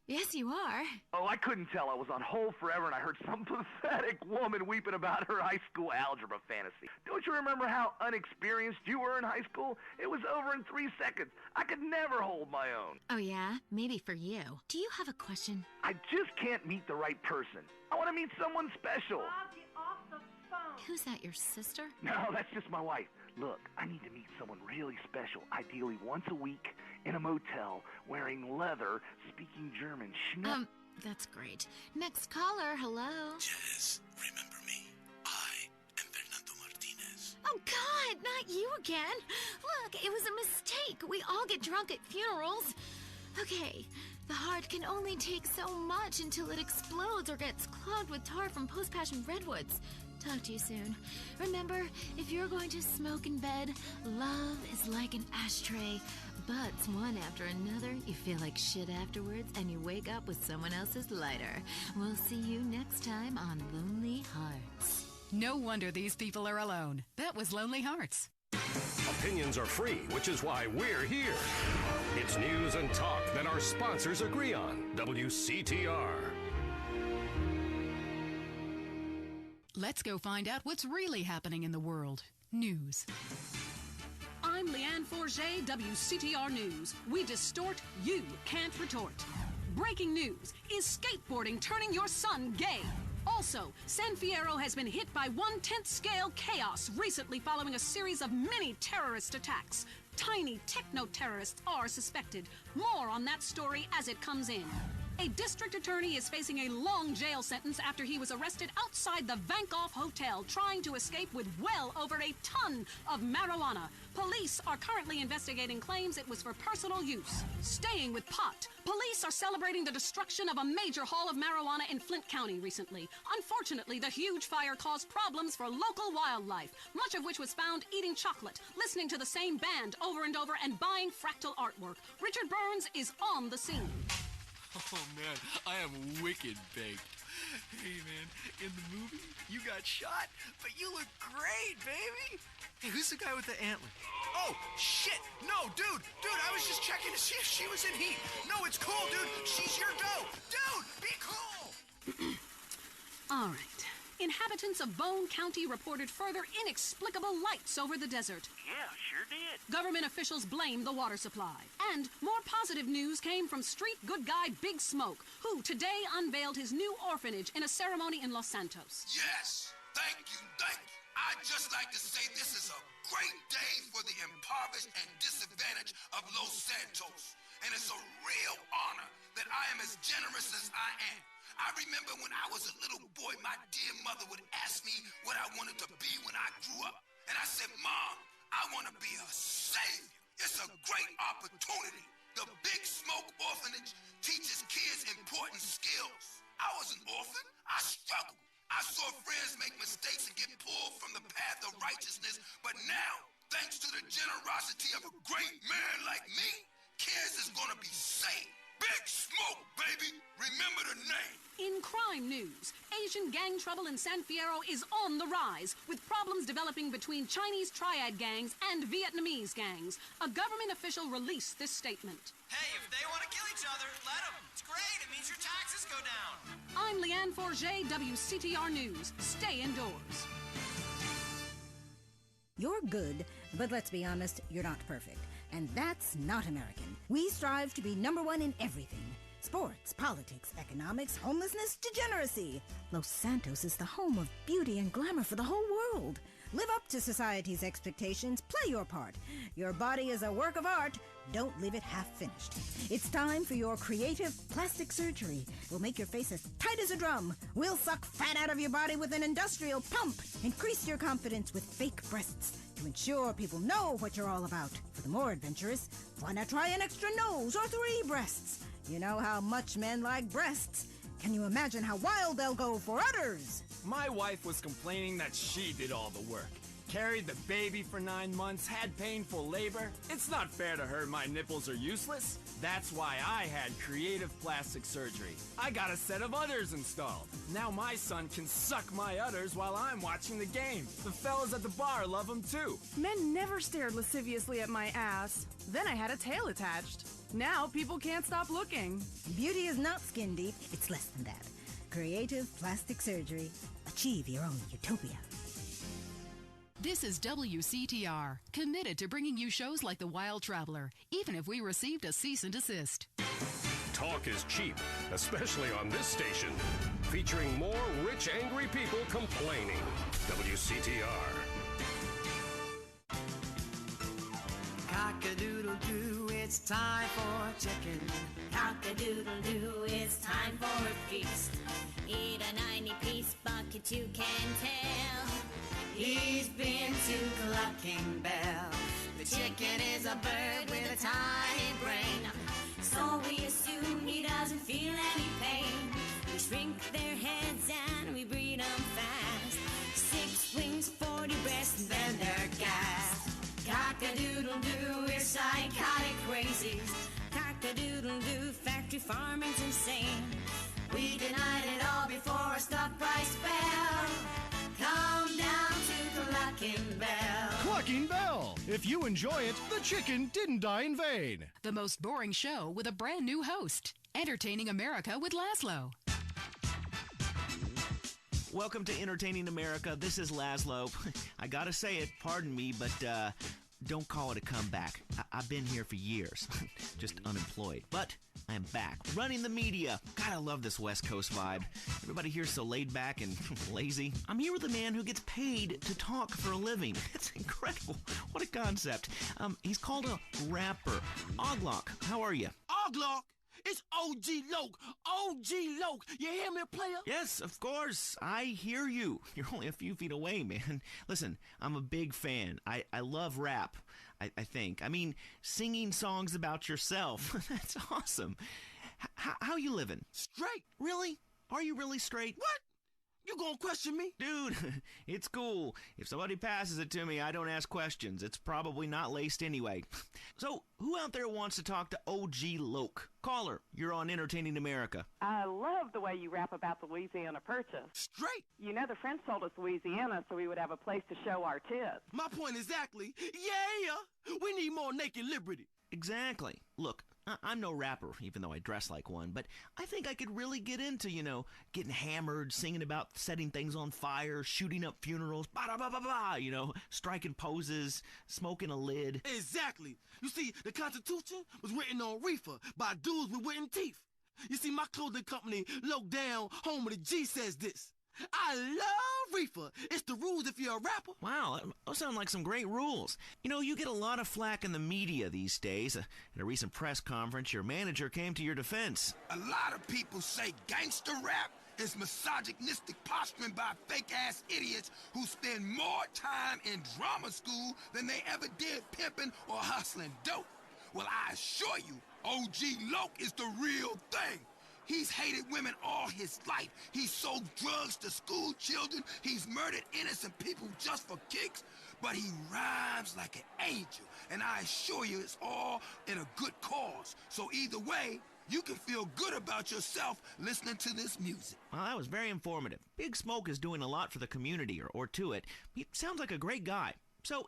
Yes, you are.
Oh, I couldn't tell. I was on hold forever, and I heard some pathetic woman weeping about her high school algebra fantasy. Don't you remember how unexperienced you were in high school? It was over in 3 seconds. I could never hold my own.
Oh, yeah? Maybe for you. Do you have a question?
I just can't meet the right person. I want to meet someone special.
Bob, get off the phone. Who's that, your sister?
No, that's just my wife. Look, I need to meet someone really special, ideally once a week, in a motel, wearing leather, speaking German.
That's great. Next caller, hello?
Yes, remember me. I am Fernando Martinez.
Oh, God, not you again. Look, it was a mistake. We all get drunk at funerals. Okay, the heart can only take so much until it explodes or gets clogged with tar from post-passion redwoods. Talk to you soon. Remember, if you're going to smoke in bed, love is like an ashtray. Butts one after another, you feel like shit afterwards, and you wake up with someone else's lighter. We'll see you next time on Lonely Hearts.
No wonder these people are alone. That was Lonely Hearts.
Opinions are free, which is why we're here. It's news and talk that our sponsors agree on. WCTR.
Let's go find out what's really happening in the world. News.
I'm Leanne Forget, WCTR News. We distort, you can't retort. Breaking news. Is skateboarding turning your son gay? Also, San Fierro has been hit by 1/10 scale chaos recently following a series of mini terrorist attacks. Tiny techno-terrorists are suspected. More on that story as it comes in. A district attorney is facing a long jail sentence after he was arrested outside the Vankoff Hotel trying to escape with well over a ton of marijuana. Police are currently investigating claims it was for personal use. Staying with pot, police are celebrating the destruction of a major haul of marijuana in Flint County recently. Unfortunately, the huge fire caused problems for local wildlife, much of which was found eating chocolate, listening to the same band over and over, and buying fractal artwork. Richard Burns is on the scene.
Oh, man, I am wicked baked. Hey, man, in the movie, you got shot, but you look great, baby. Hey, who's the guy with the antler? Oh, shit! No, dude, I was just checking to see if she was in heat. No, it's cool, dude. She's your dough. Dude, be cool!
All right. Inhabitants of Bone County reported further inexplicable lights over the desert.
Yeah, sure did.
Government officials blame the water supply. And more positive news came from street good guy Big Smoke, who today unveiled his new orphanage in a ceremony in Los Santos.
Yes, thank you. I'd just like to say this is a great day for the impoverished and disadvantaged of Los Santos. And it's a real honor that I am as generous as I am. I remember when I was a little boy, my dear mother would ask me what I wanted to be when I grew up. And I said, Mom, I want to be a savior. It's a great opportunity. The Big Smoke Orphanage teaches kids important skills. I was an orphan. I struggled. I saw friends make mistakes and get pulled from the path of righteousness. But now, thanks to the generosity of a great man like me, kids is going to be saved. Big Smoke, baby. Remember the name.
In crime news, Asian gang trouble in San Fierro is on the rise, with problems developing between Chinese triad gangs and Vietnamese gangs. A government official released this statement.
Hey, if they want to kill each other, let them. It's great. It means your taxes go down.
I'm Leanne Forget, WCTR News. Stay indoors.
You're good, but let's be honest, you're not perfect. And that's not American. We strive to be number one in everything. Sports, politics, economics, homelessness, degeneracy. Los Santos is the home of beauty and glamour for the whole world. Live up to society's expectations. Play your part. Your body is a work of art. Don't leave it half-finished. It's time for your creative plastic surgery. We'll make your face as tight as a drum. We'll suck fat out of your body with an industrial pump. Increase your confidence with fake breasts to ensure people know what you're all about. For the more adventurous, why not try an extra nose or 3 breasts? You know how much men like breasts. Can you imagine how wild they'll go for udders?
My wife was complaining that she did all the work. Carried the baby for 9 months, had painful labor. It's not fair to her my nipples are useless. That's why I had creative plastic surgery. I got a set of udders installed. Now my son can suck my udders while I'm watching the game. The fellas at the bar love them too.
Men never stared lasciviously at my ass. Then I had a tail attached. Now people can't stop looking.
Beauty is not skin deep, it's less than that. Creative plastic surgery. Achieve your own utopia.
This is WCTR, committed to bringing you shows like The Wild Traveler, even if we received a cease and desist.
Talk is cheap, especially on this station. Featuring more rich, angry people complaining. WCTR.
Cock-a-doodle-doo, it's time for chicken.
Cock-a-doodle-doo, it's time for a feast. Eat a 90-piece bucket, you can tell.
He's been to Clucking Bell. The chicken is a bird with a tiny brain.
So we assume he doesn't feel any pain. We shrink their heads and we breed them fast. 6 wings, 40 breasts, and then they're gassed. Cock-a-doodle-doo, we're psychotic crazies. Cock-a-doodle-doo, factory farming's insane. We denied it all before a stock price fell. Come down to Clucking Bell.
Clucking Bell. If you enjoy it, the chicken didn't die in vain.
The most boring show with a brand new host. Entertaining America with Laszlo.
Welcome to Entertaining America. This is Laszlo. I gotta say it, pardon me, but don't call it a comeback. I've been here for years, just unemployed. But I am back, running the media. God, I love this West Coast vibe. Everybody here's so laid back and lazy. I'm here with a man who gets paid to talk for a living. It's incredible. What a concept. He's called a rapper. Oglock, how are you?
Oglock? It's OG Loke. OG Loke. You hear me, player?
Yes, of course. I hear you. You're only a few feet away, man. Listen, I'm a big fan. I love rap, I think. I mean, singing songs about yourself. That's awesome. How you living?
Straight.
Really? Are you really straight?
What? You gonna question me?
Dude, it's cool. If somebody passes it to me, I don't ask questions. It's probably not laced anyway. So, who out there wants to talk to OG Loke? Caller, you're on Entertaining America.
I love the way you rap about the Louisiana Purchase.
Straight.
You know the French told us Louisiana so we would have a place to show our tits.
My point exactly. Yeah, we need more naked liberty.
Exactly. Look, I'm no rapper, even though I dress like one, but I think I could really get into, getting hammered, singing about setting things on fire, shooting up funerals, ba-da-ba-ba-ba, striking poses, smoking a lid.
Exactly. You see, the Constitution was written on reefer by dudes with wooden teeth. You see, my clothing company, Low Down, home of the G, says this. I love reefer. It's the rules if you're a rapper.
Wow, those sound like some great rules. You get a lot of flack in the media these days. At a recent press conference, your manager came to your defense.
A lot of people say gangster rap is misogynistic posturing by fake-ass idiots who spend more time in drama school than they ever did pimping or hustling dope. Well, I assure you, OG Loke is the real thing. He's hated women all his life. He's sold drugs to school children. He's murdered innocent people just for kicks. But he rhymes like an angel. And I assure you it's all in a good cause. So either way, You can feel good about yourself listening to this music.
Well, that was very informative. Big Smoke is doing a lot for the community, or to it. He sounds like a great guy. So,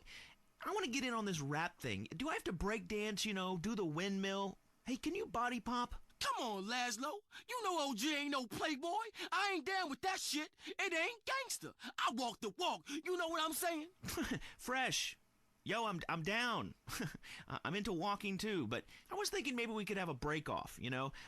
I want to get in on this rap thing. Do I have to break dance, do the windmill? Hey, can you body pop?
Come on, Laszlo. You know OG ain't no playboy. I ain't down with that shit. It ain't gangster. I walk the walk. You know what I'm saying?
Fresh. Yo, I'm down. I'm into walking too, but I was thinking maybe we could have a break off,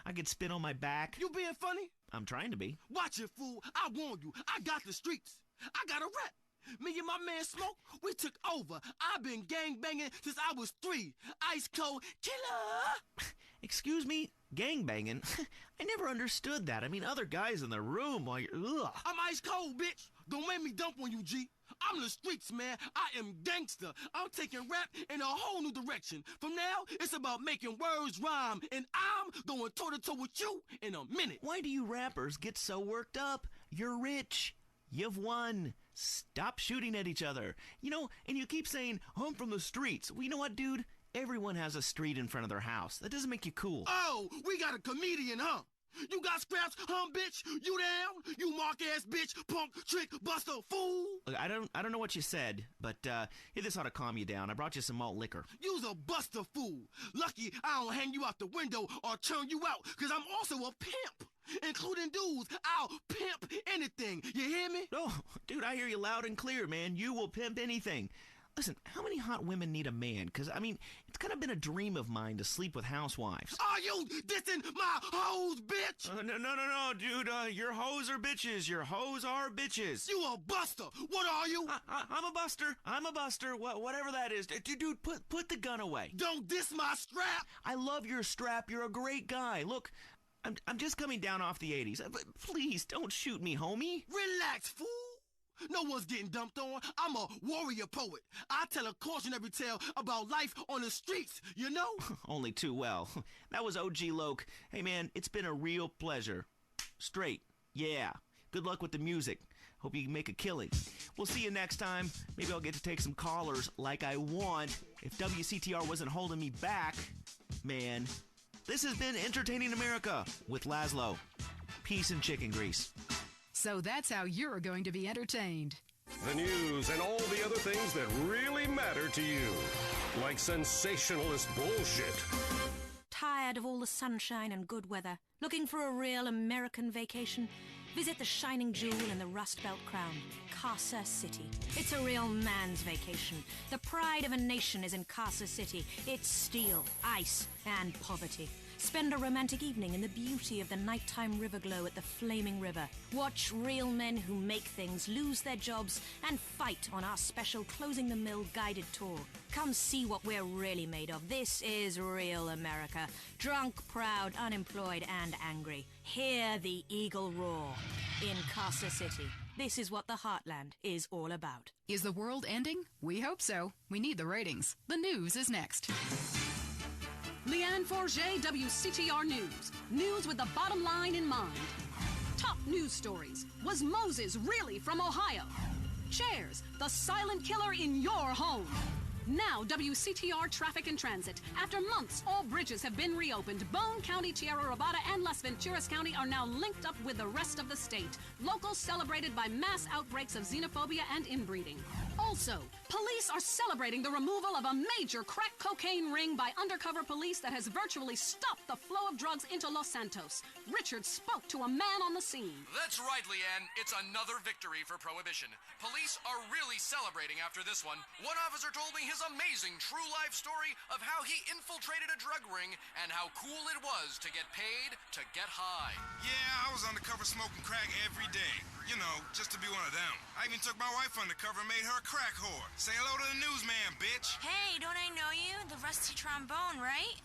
I could spin on my back.
You being funny?
I'm trying to be.
Watch it, fool. I warned you. I got the streets. I got a rep. Me and my man Smoke, we took over. I've been gangbanging since I was 3. Ice cold killer.
Excuse me? Gangbanging? I never understood that. I mean, other guys in the room while you're... Ugh.
I'm ice cold, bitch. Don't make me dump on you, G. I'm the streets, man. I am gangster. I'm taking rap in a whole new direction. From now, it's about making words rhyme, and I'm going toe-to-toe with you in a minute.
Why do you rappers get so worked up? You're rich. You've won. Stop shooting at each other. And you keep saying, I'm from the streets. Well, you know what, dude? Everyone has a street in front of their house. That doesn't make you cool.
Oh, we got a comedian, huh? You got scraps, bitch? You down? You mark-ass bitch, punk, trick, buster, fool?
Look, I don't know what you said, but hey, this ought to calm you down. I brought you some malt liquor.
You's a buster, fool. Lucky I don't hang you out the window or turn you out, because I'm also a pimp. Including dudes, I'll pimp anything. You hear me?
Oh, dude, I hear you loud and clear, man. You will pimp anything. Listen, how many hot women need a man? Because, it's kind of been a dream of mine to sleep with housewives.
Are you dissing my hoes, bitch?
No, dude. Your hoes are bitches. Your hoes are bitches.
You a buster. What are you?
I'm a buster. I'm a buster. Whatever that is. Dude, put the gun away.
Don't diss my strap.
I love your strap. You're a great guy. Look, I'm just coming down off the 80s. Please, don't shoot me, homie.
Relax, fool. No one's getting dumped on. I'm a warrior poet. I tell a cautionary tale about life on the streets, you know?
Only too well. That was OG Loke. Hey, man, it's been a real pleasure. Straight. Yeah. Good luck with the music. Hope you can make a killing. We'll see you next time. Maybe I'll get to take some callers like I want. If WCTR wasn't holding me back, man. This has been Entertaining America with Laszlo. Peace and chicken grease.
So that's how you're going to be entertained.
The news and all the other things that really matter to you. Like sensationalist bullshit.
Tired of all the sunshine and good weather? Looking for a real American vacation? Visit the shining jewel in the Rust Belt crown, Casa City. It's a real man's vacation. The pride of a nation is in Casa City. It's steel, ice, and poverty. Spend a romantic evening in the beauty of the nighttime river glow at the Flaming River. Watch real men who make things lose their jobs and fight on our special Closing the Mill guided tour. Come see what we're really made of. This is real America. Drunk, proud, unemployed, and angry. Hear the eagle roar in Casa City. This is what the Heartland is all about.
Is the world ending? We hope so. We need the ratings. The news is next.
Leanne Forget, WCTR News. News with the bottom line in mind. Top news stories. Was Moses really from Ohio? Chairs, the silent killer in your home. Now, WCTR Traffic and Transit. After months, all bridges have been reopened. Bone County, Tierra Robada, and Las Venturas County are now linked up with the rest of the state. Locals celebrated by mass outbreaks of xenophobia and inbreeding. Also, police are celebrating the removal of a major crack cocaine ring by undercover police that has virtually stopped the flow of drugs into Los Santos. Richard spoke to a man on the scene.
That's right, Leanne. It's another victory for Prohibition. Police are really celebrating after this one. One officer told me his amazing true life story of how he infiltrated a drug ring and how cool it was to get paid to get high.
Yeah, I was undercover smoking crack every day. You know, just to be one of them. I even took my wife undercover and made her a crack whore. Say hello to the newsman, bitch.
Hey, don't I know you? The rusty trombone, right?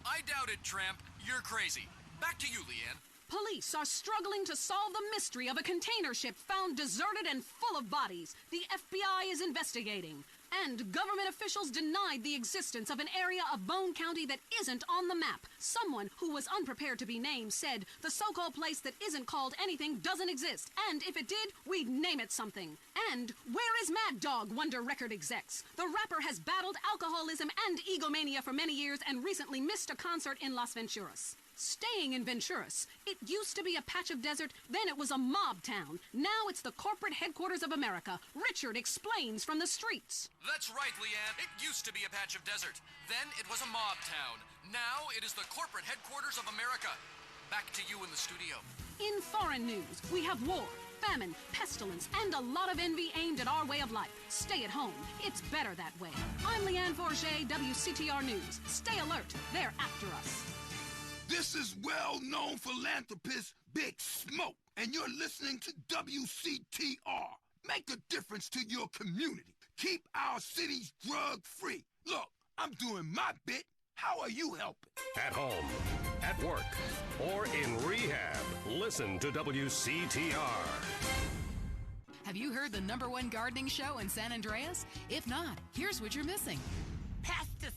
I doubt it, Tramp. You're crazy. Back to you, Leanne.
Police are struggling to solve the mystery of a container ship found deserted and full of bodies. The FBI is investigating. And government officials denied the existence of an area of Bone County that isn't on the map. Someone who was unprepared to be named said the so-called place that isn't called anything doesn't exist. And if it did, we'd name it something. And where is Mad Dog, wonder record execs? The rapper has battled alcoholism and egomania for many years and recently missed a concert in Las Venturas. Staying in Venturas. It used to be a patch of desert, then it was a mob town. Now it's the corporate headquarters of America. Richard explains from the streets.
That's right, Leanne. It used to be a patch of desert. Then it was a mob town. Now it is the corporate headquarters of America. Back to you in the studio.
In foreign news, we have war, famine, pestilence, and a lot of envy aimed at our way of life. Stay at home. It's better that way. I'm Leanne Forget, WCTR News. Stay alert. They're after us.
This is well-known philanthropist Big Smoke, and you're listening to WCTR. Make a difference to your community. Keep our cities drug-free. Look, I'm doing my bit. How are you helping?
At home, at work, or in rehab, listen to WCTR.
Have you heard the #1 gardening show in San Andreas? If not, here's what you're missing.
Pesticides.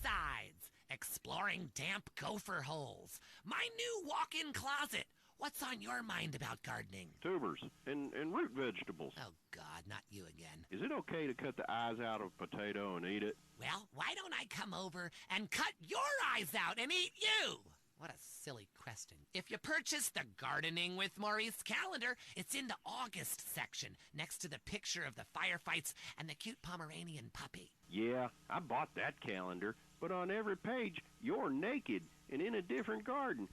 Exploring damp gopher holes. My new walk-in closet. What's on your mind about gardening?
Tubers and root vegetables.
Oh, God, not you again.
Is it okay to cut the eyes out of a potato and eat it?
Well, why don't I come over and cut your eyes out and eat you? What a silly question. If you purchase the Gardening with Maurice calendar, it's in the August section, next to the picture of the firefights and the cute Pomeranian puppy.
Yeah, I bought that calendar, but on every page, you're naked and in a different garden,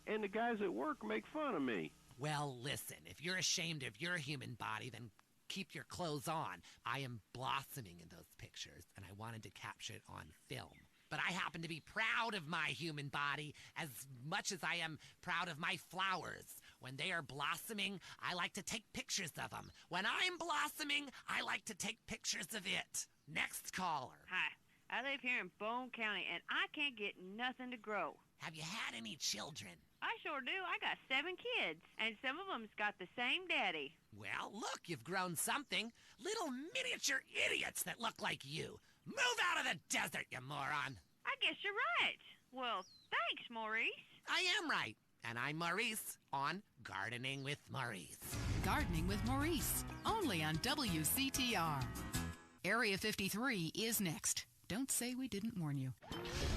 and the guys at work make fun of me.
Well, listen, if you're ashamed of your human body, then keep your clothes on. I am blossoming in those pictures, and I wanted to capture it on film. But I happen to be proud of my human body as much as I am proud of my flowers. When they are blossoming, I like to take pictures of them. When I'm blossoming, I like to take pictures of it. Next caller.
Hi, I live here in Bone County, and I can't get nothing to grow.
Have you had any children?
I sure do. I got 7 kids, and some of them's got the same daddy.
Well, look, you've grown something. Little miniature idiots that look like you. Move out of the desert, you moron.
I guess you're right. Well, thanks, Maurice.
I am right. And I'm Maurice on Gardening with Maurice.
Gardening with Maurice, only on WCTR. Area 53 is next. Don't say we didn't warn you.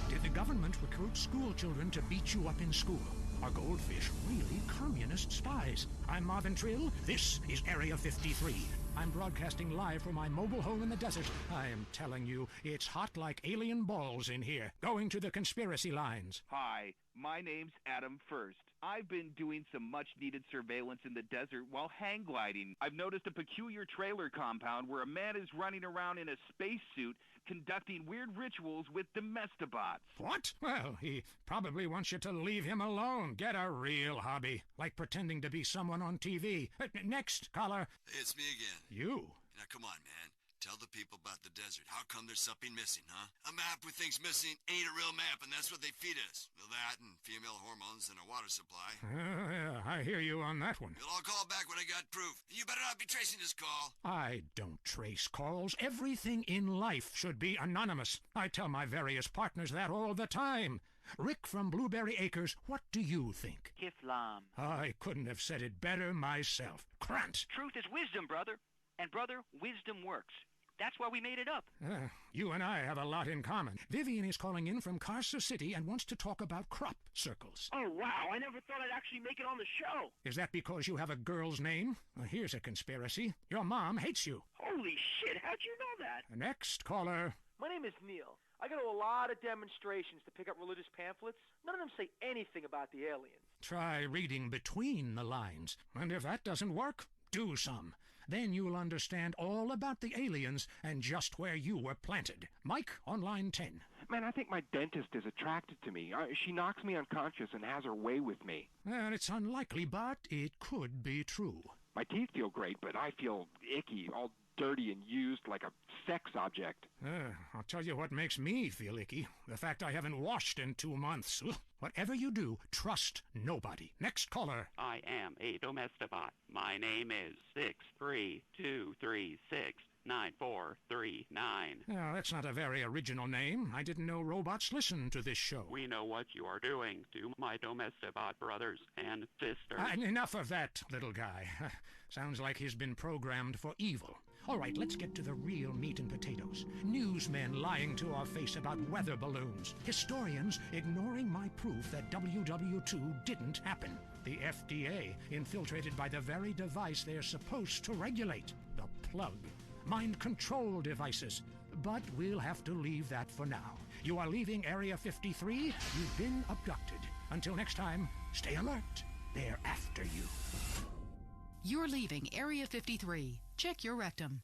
Did the government recruit school children to beat you up in school? Are goldfish really communist spies? I'm Marvin Trill. This is Area 53. I'm broadcasting live from my mobile home in the desert. I am telling you, it's hot like alien balls in here. Going to the conspiracy lines.
Hi, my name's Adam First. I've been doing some much-needed surveillance in the desert while hang gliding. I've noticed a peculiar trailer compound where a man is running around in a spacesuit conducting weird rituals with domestibots.
What? Well, he probably wants you to leave him alone. Get a real hobby, like pretending to be someone on TV. Next, caller.
It's me again.
You?
Now, come on, man. Tell the people about the desert. How come there's something missing, huh? A map with things missing ain't a real map, and that's what they feed us. Well, that and female hormones and a water supply.
Yeah, I hear you on that one.
Well, I'll call back when I got proof. You better not be tracing this call.
I don't trace calls. Everything in life should be anonymous. I tell my various partners that all the time. Rick from Blueberry Acres, what do you think?
Kiflam.
I couldn't have said it better myself. Krant.
Truth is wisdom, brother. And, brother, wisdom works. That's why we made it up.
You and I have a lot in common. Vivian is calling in from Carcer City and wants to talk about crop circles.
Oh, wow. I never thought I'd actually make it on the show.
Is that because you have a girl's name? Well, here's a conspiracy. Your mom hates you.
Holy shit, how'd you know that?
Next caller.
My name is Neil. I go to a lot of demonstrations to pick up religious pamphlets. None of them say anything about the aliens.
Try reading between the lines. And if that doesn't work, do some. Then you'll understand all about the aliens and just where you were planted. Mike on line 10.
Man, I think my dentist is attracted to me. She knocks me unconscious and has her way with me.
Well, it's unlikely, but it could be true.
My teeth feel great, but I feel icky, all dirty and used like a sex object.
I'll tell you what makes me feel icky. The fact I haven't washed in 2 months. Whatever you do, trust nobody. Next caller.
I am a domestibot. My name is 632369439.
Oh, that's not a very original name. I didn't know robots listen to this show.
We know what you are doing to my domestibot brothers and sisters.
Enough of that, little guy. Sounds like he's been programmed for evil. All right, let's get to the real meat and potatoes. News newsmen lying to our face about weather balloons, historians ignoring my proof that WW2 didn't happen, the FDA infiltrated by the very device they're supposed to regulate, the plug, mind control devices. But we'll have to leave that for now. You are leaving Area 53. You've been abducted. Until next time, stay alert. They're after you.
You're leaving Area 53. Check your rectum.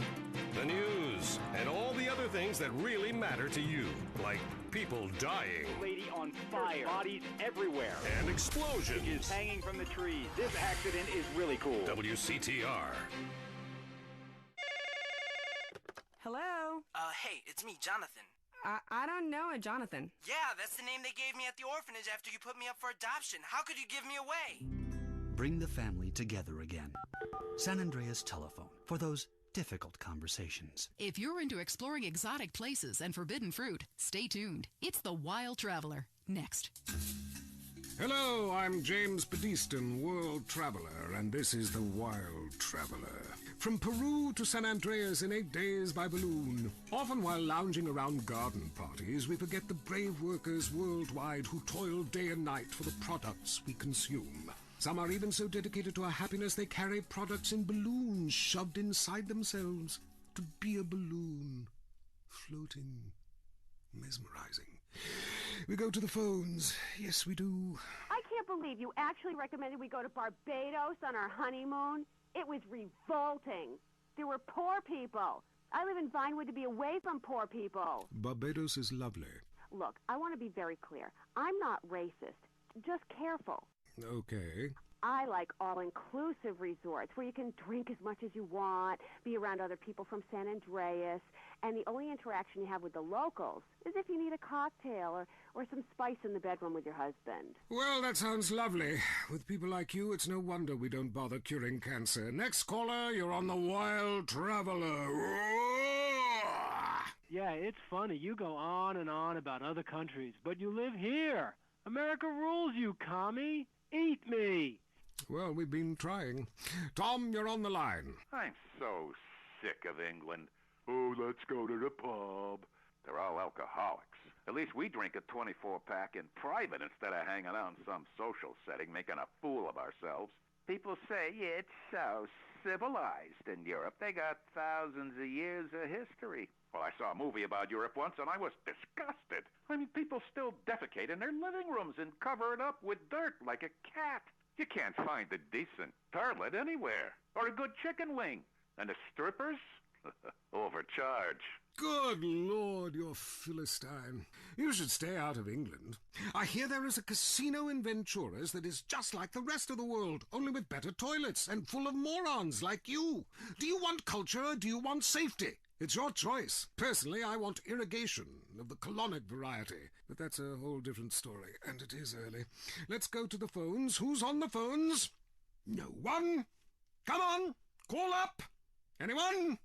The news and all the other things that really matter to you, like people dying.
Lady on fire. Bodies everywhere.
And explosions.
Is hanging from the trees. This accident is really cool.
WCTR.
Hello?
Hey, it's me, Jonathan.
I don't know a Jonathan.
Yeah, that's the name they gave me at the orphanage after you put me up for adoption. How could you give me away?
Bring the family together again. San Andreas Telephone for those difficult conversations.
If you're into exploring exotic places and forbidden fruit, stay tuned. It's The Wild Traveler. Next.
Hello, I'm James Pediston, world traveler, and this is The Wild Traveler. From Peru to San Andreas in 8 days by balloon. Often while lounging around garden parties, we forget the brave workers worldwide who toil day and night for the products we consume. Some are even so dedicated to our happiness they carry products in balloons shoved inside themselves to be a balloon. Floating. Mesmerizing. We go to the phones. Yes, we do.
I can't believe you actually recommended we go to Barbados on our honeymoon. It was revolting. There were poor people. I live in Vinewood to be away from poor people.
Barbados is lovely.
Look, I want to be very clear. I'm not racist. Just careful.
Okay.
I like all-inclusive resorts where you can drink as much as you want, be around other people from San Andreas, and the only interaction you have with the locals is if you need a cocktail or some spice in the bedroom with your husband.
Well, that sounds lovely. With people like you, it's no wonder we don't bother curing cancer. Next caller, you're on The Wild Traveler.
Yeah, it's funny. You go on and on about other countries, but you live here. America rules, you commie. Eat me.
Well, we've been trying. Tom, you're on the line.
I'm so sick of England. Oh, let's go to the pub. They're all alcoholics. At least we drink a 24-pack in private instead of hanging out in some social setting making a fool of ourselves. People say it's so civilized in Europe. They got thousands of years of history. Well, I saw a movie about Europe once, and I was disgusted. I mean, people still defecate in their living rooms and cover it up with dirt like a cat. You can't find a decent toilet anywhere, or a good chicken wing. And the strippers? Overcharge.
Good Lord, you're Philistine. You should stay out of England. I hear there is a casino in Ventura's that is just like the rest of the world, only with better toilets and full of morons like you. Do you want culture or do you want safety? It's your choice. Personally, I want irrigation of the colonic variety. But that's a whole different story, and it is early. Let's go to the phones. Who's on the phones? No one. Come on, call up. Anyone?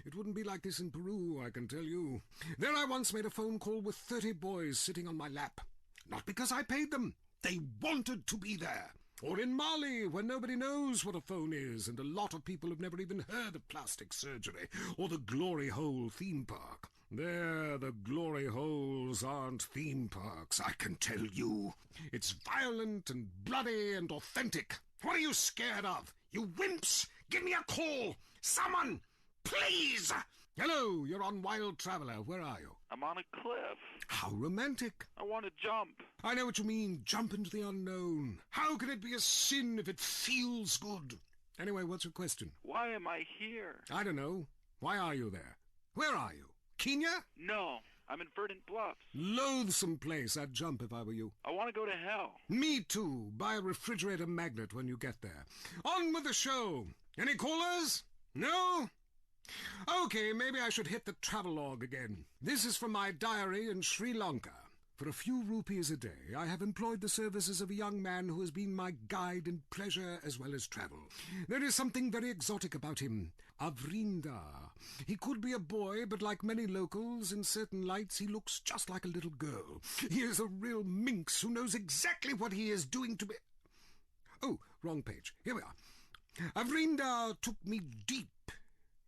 It wouldn't be like this in Peru, I can tell you. There I once made a phone call with 30 boys sitting on my lap. Not because I paid them. They wanted to be there. Or in Mali, where nobody knows what a phone is, and a lot of people have never even heard of plastic surgery, or the Glory Hole theme park. There, the glory holes aren't theme parks, I can tell you. It's violent and bloody and authentic. What are you scared of? You wimps! Give me a call! Someone! Please! Hello, you're on Wild Traveler. Where are you?
I'm on a cliff.
How romantic.
I want to jump.
I know what you mean. Jump into the unknown. How can it be a sin if it feels good? Anyway, what's your question?
Why am I here?
I don't know. Why are you there? Where are you? Kenya?
No, I'm in Verdant Bluffs.
Loathsome place. I'd jump if I were you.
I want to go to hell.
Me too. Buy a refrigerator magnet when you get there. On with the show. Any callers? No? Okay, maybe I should hit the travelogue again. This is from my diary in Sri Lanka. For a few rupees a day, I have employed the services of a young man who has been my guide in pleasure as well as travel. There is something very exotic about him. Avrinda. He could be a boy, but like many locals, in certain lights he looks just like a little girl. He is a real minx who knows exactly what he is doing to me. Oh, wrong page. Here we are. Avrinda took me deep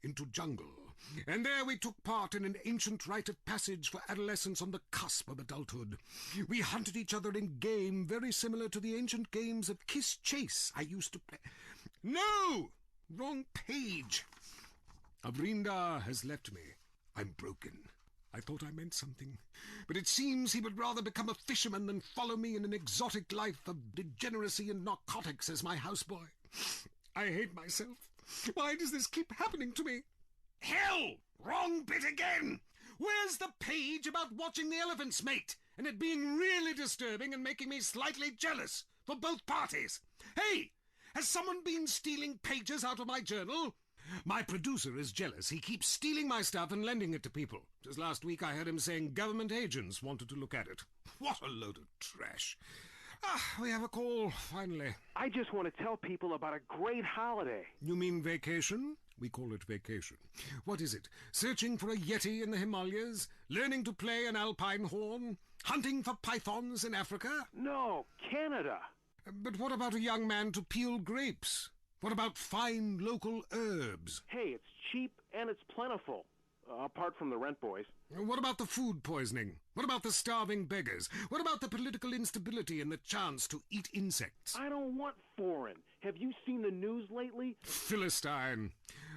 into jungle. and there we took part in an ancient rite of passage for adolescents on the cusp of adulthood. We hunted each other in game very similar to the ancient games of Kiss Chase I used to play. No! Wrong page. Avrinda has left me. I'm broken. I thought I meant something, but it seems he would rather become a fisherman than follow me in an exotic life of degeneracy and narcotics as my houseboy. I hate myself. Why does this keep happening to me? Hell! Wrong bit again! Where's the page about watching the elephants mate, and it being really disturbing and making me slightly jealous for both parties? Hey! Has someone been stealing pages out of my journal? My producer is jealous. He keeps stealing my stuff and lending it to people. Just last week I heard him saying government agents wanted to look at it. What a load of trash. We have a call, finally.
I just want to tell people about a great holiday.
You mean vacation? We call it vacation. What is it? Searching for a yeti in the Himalayas? Learning to play an alpine horn? Hunting for pythons in Africa?
No, Canada.
But what about a young man to peel grapes? What about fine local herbs?
Hey, it's cheap and it's plentiful. Apart from the rent boys.
What about the food poisoning? What about the starving beggars? What about the political instability and the chance to eat insects?
I don't want foreign. Have you seen the news lately?
Philistine.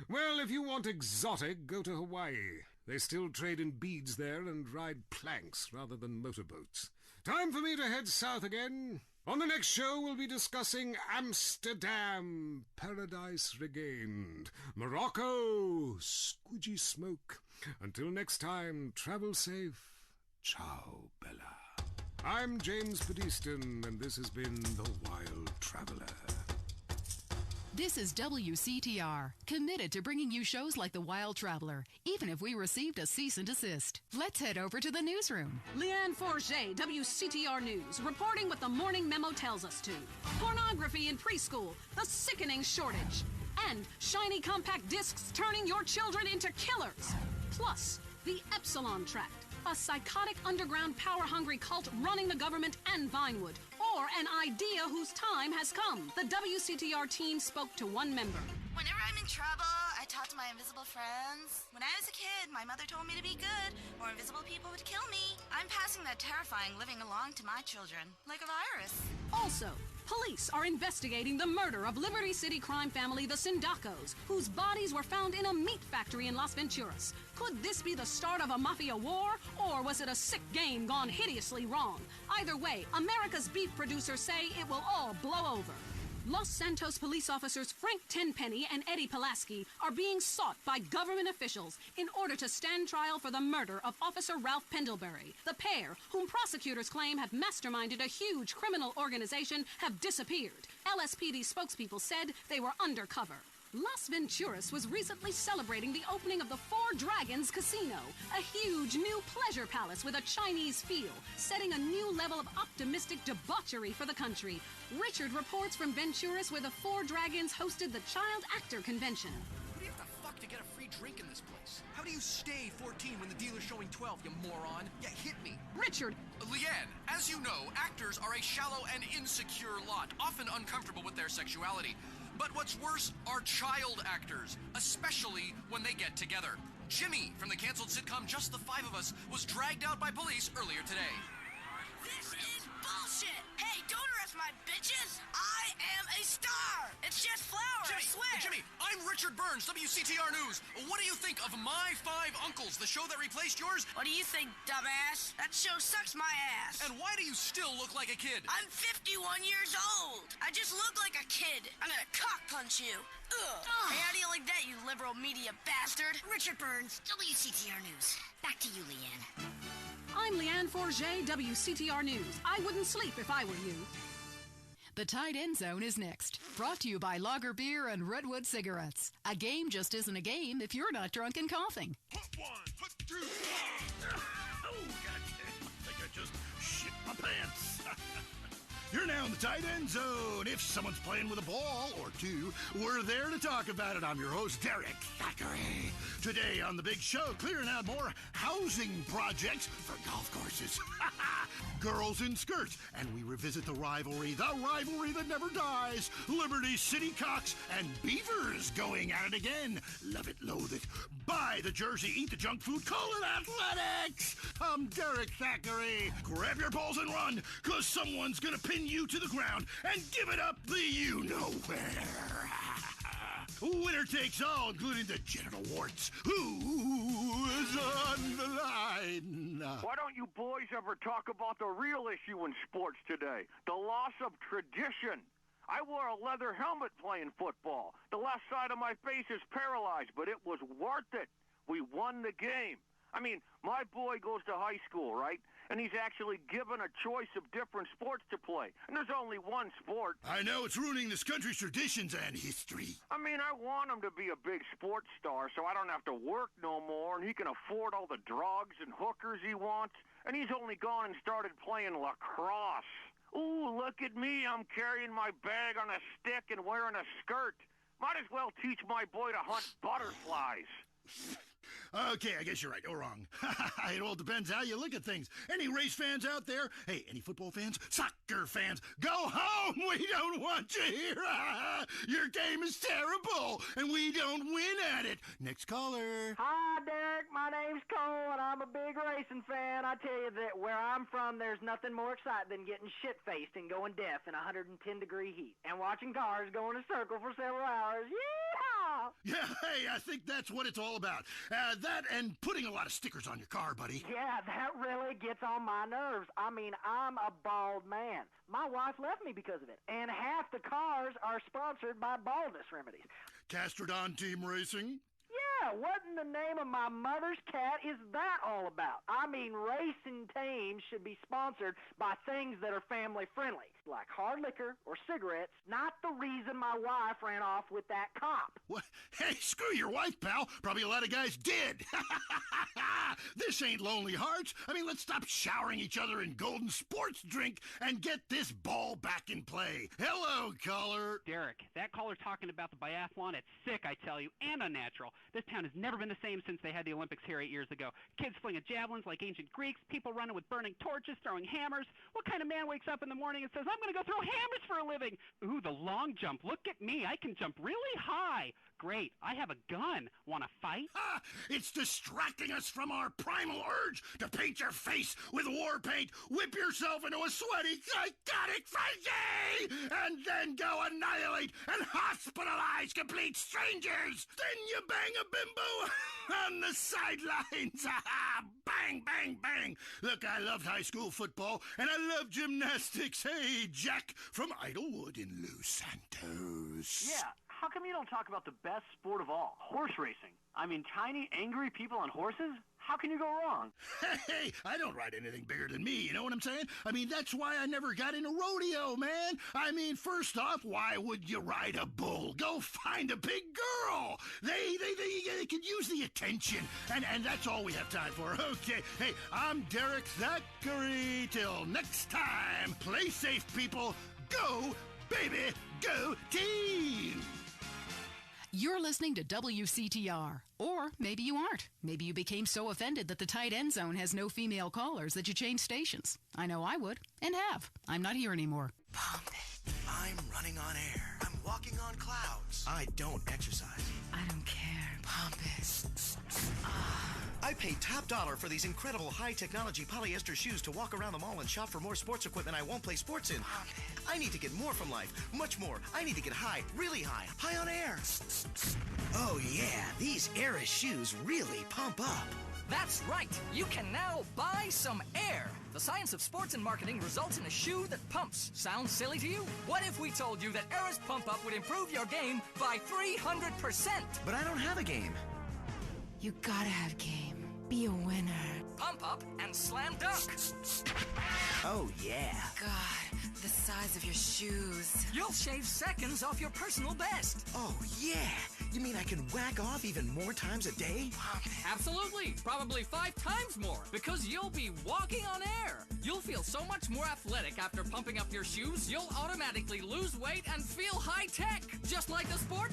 Well, if you want exotic, go to Hawaii. They still trade in beads there and ride planks rather than motorboats. Time for me to head south again. On the next show, we'll be discussing Amsterdam, Paradise Regained, Morocco, squidgy smoke. Until next time, travel safe. Ciao, Bella. I'm James Pedeston, and this has been The Wild Traveler.
This is WCTR, committed to bringing you shows like The Wild Traveler, even if we received a cease and desist. Let's head over to the newsroom.
Leanne Forget, WCTR News, reporting what the morning memo tells us to. Pornography in preschool, the sickening shortage, and shiny compact discs turning your children into killers. Plus, the Epsilon Tract, a psychotic underground power-hungry cult running the government and Vinewood, or an idea whose time has come. The WCTR team spoke to one member.
Whenever I'm in trouble, I talk to my invisible friends. When I was a kid, my mother told me to be good, or invisible people would kill me. I'm passing that terrifying living along to my children, like a virus.
Also, police are investigating the murder of Liberty City crime family, the Sindacos, whose bodies were found in a meat factory in Las Venturas. Could this be the start of a mafia war, or was it a sick game gone hideously wrong? Either way, America's beef producers say it will all blow over. Los Santos police officers Frank Tenpenny and Eddie Pulaski are being sought by government officials in order to stand trial for the murder of Officer Ralph Pendlebury. The pair, whom prosecutors claim have masterminded a huge criminal organization, have disappeared. LSPD spokespeople said they were undercover. Las Venturas was recently celebrating the opening of the Four Dragons Casino, a huge new pleasure palace with a Chinese feel, setting a new level of optimistic debauchery for the country. Richard reports from Venturas, where the Four Dragons hosted the Child Actor Convention.
What do you have to fuck to get a free drink in this place? How do you stay 14 when the dealer's showing 12, you moron? Yeah, hit me.
Richard!
Leanne, as you know, actors are a shallow and insecure lot, often uncomfortable with their sexuality. But what's worse are child actors, especially when they get together. Jimmy, from the canceled sitcom Just the Five of Us, was dragged out by police earlier today.
This is bullshit! Hey, don't arrest my bitches! I am a star! It's just flour, I swear!
Jimmy, I'm Richard Burns, WCTR News. What do you think of My Five Uncles, the show that replaced yours?
What do you think, dumbass? That show sucks my ass.
And why do you still look like a kid?
I'm 51 years old. I just look like a kid. I'm gonna cock punch you. Ugh. Hey, how do you like that, you liberal media bastard? Richard Burns, WCTR News. Back to you, Leanne.
I'm Leanne Forget, WCTR News. I wouldn't sleep if I were you.
The Tight End Zone is next. Brought to you by Lager Beer and Redwood Cigarettes. A game just isn't a game if you're not drunk and coughing.
Put one, put two. Oh, goddamn. I think I just shit my pants.
You're now in the tight end zone. If someone's playing with a ball or two, we're there to talk about it. I'm your host, Derek Thackeray. Today on The Big Show, clearing out more housing projects for golf courses. Girls in skirts. And we revisit the rivalry that never dies. Liberty City Cocks and Beavers going at it again. Love it, loathe it. Buy the jersey, eat the junk food, call it athletics. I'm Derek Thackeray. Grab your balls and run, because someone's going to pin you to the ground and give it up the you-know-where. Winner takes all, including the genital warts. Who is on the line?
Why don't you boys ever talk about the real issue in sports today? The loss of tradition. I wore a leather helmet playing football. The left side of my face is paralyzed, but it was worth it. We won the game. I mean, my boy goes to high school, right? And he's actually given a choice of different sports to play. And there's only one sport.
I know it's ruining this country's traditions and history.
I mean, I want him to be a big sports star so I don't have to work no more and he can afford all the drugs and hookers he wants. And he's only gone and started playing lacrosse. Ooh, look at me. I'm carrying my bag on a stick and wearing a skirt. Might as well teach my boy to hunt butterflies.
Okay, I guess you're right or wrong. It all depends how you look at things. Any race fans out there? Hey, any football fans? Soccer fans? Go home! We don't want you here! Your game is terrible, and we don't win at it. Next caller.
Hi, Derek. My name's Cole, and I'm a big racing fan. I tell you that where I'm from, there's nothing more exciting than getting shit-faced and going deaf in 110-degree heat and watching cars go in a circle for several hours. Yeehaw!
Yeah, hey, I think that's what it's all about. That and putting a lot of stickers on your car, buddy.
Yeah, that really gets on my nerves. I mean, I'm a bald man. My wife left me because of it, and half the cars are sponsored by baldness remedies.
Castrodon Team Racing?
Yeah, what in the name of my mother's cat is that all about? I mean, racing teams should be sponsored by things that are family-friendly, like hard liquor or cigarettes, not the reason my wife ran off with that cop.
What? Hey, screw your wife, pal. Probably a lot of guys did. This ain't Lonely Hearts. I mean, let's stop showering each other in golden sports drink and get this ball back in play. Hello, caller.
Derek, that caller talking about the biathlon, it's sick, I tell you, and unnatural. This town has never been the same since they had the Olympics here 8 years ago. Kids flinging javelins like ancient Greeks, people running with burning torches, throwing hammers. What kind of man wakes up in the morning and says, I'm going to go throw hammers for a living? Ooh, the long jump. Look at me. I can jump really high. Great. I have a gun. Want to fight?
Ha! It's distracting us from our primal urge to paint your face with war paint, whip yourself into a sweaty, psychotic frenzy, and then go annihilate and hospitalize complete strangers. Then you bang a bimbo on the sidelines. Bang, bang, bang. Look, I loved high school football, and I love gymnastics. Hey, Jack from Idlewood in Los Santos.
Yeah. How come you don't talk about the best sport of all, horse racing? I mean, tiny, angry people on horses? How can you go wrong?
Hey, I don't ride anything bigger than me, you know what I'm saying? I mean, that's why I never got into rodeo, man. I mean, first off, why would you ride a bull? Go find a big girl. They could use the attention, and that's all we have time for. Okay, hey, I'm Derek Thackeray. Till next time, play safe, people. Go, baby, go team!
You're listening to WCTR. Or maybe you aren't. Maybe you became so offended that the tight end zone has no female callers that you changed stations. I know I would, and have. I'm not here anymore.
Pump it. I'm running on air. I'm walking on clouds. I don't exercise.
I don't care.
Pump it. I paid top dollar for these incredible high-technology polyester shoes to walk around the mall and shop for more sports equipment I won't play sports in. I need to get more from life. Much more. I need to get high. Really high. High on air. Oh, yeah. These Air shoes really pump up.
That's right. You can now buy some air. The science of sports and marketing results in a shoe that pumps. Sounds silly to you? What if we told you that Air's Pump Up would improve your game by 300%?
But I don't have a game.
You gotta have game. Be a winner.
Pump Up and Slam Dunk.
Oh, yeah.
God, the size of your shoes.
You'll shave seconds off your personal best.
Oh, yeah. You mean I can whack off even more times a day?
Absolutely. Probably 5 times more, because you'll be walking on air. You'll feel so much more athletic after pumping up your shoes, you'll automatically lose weight and feel high-tech, just like the sport.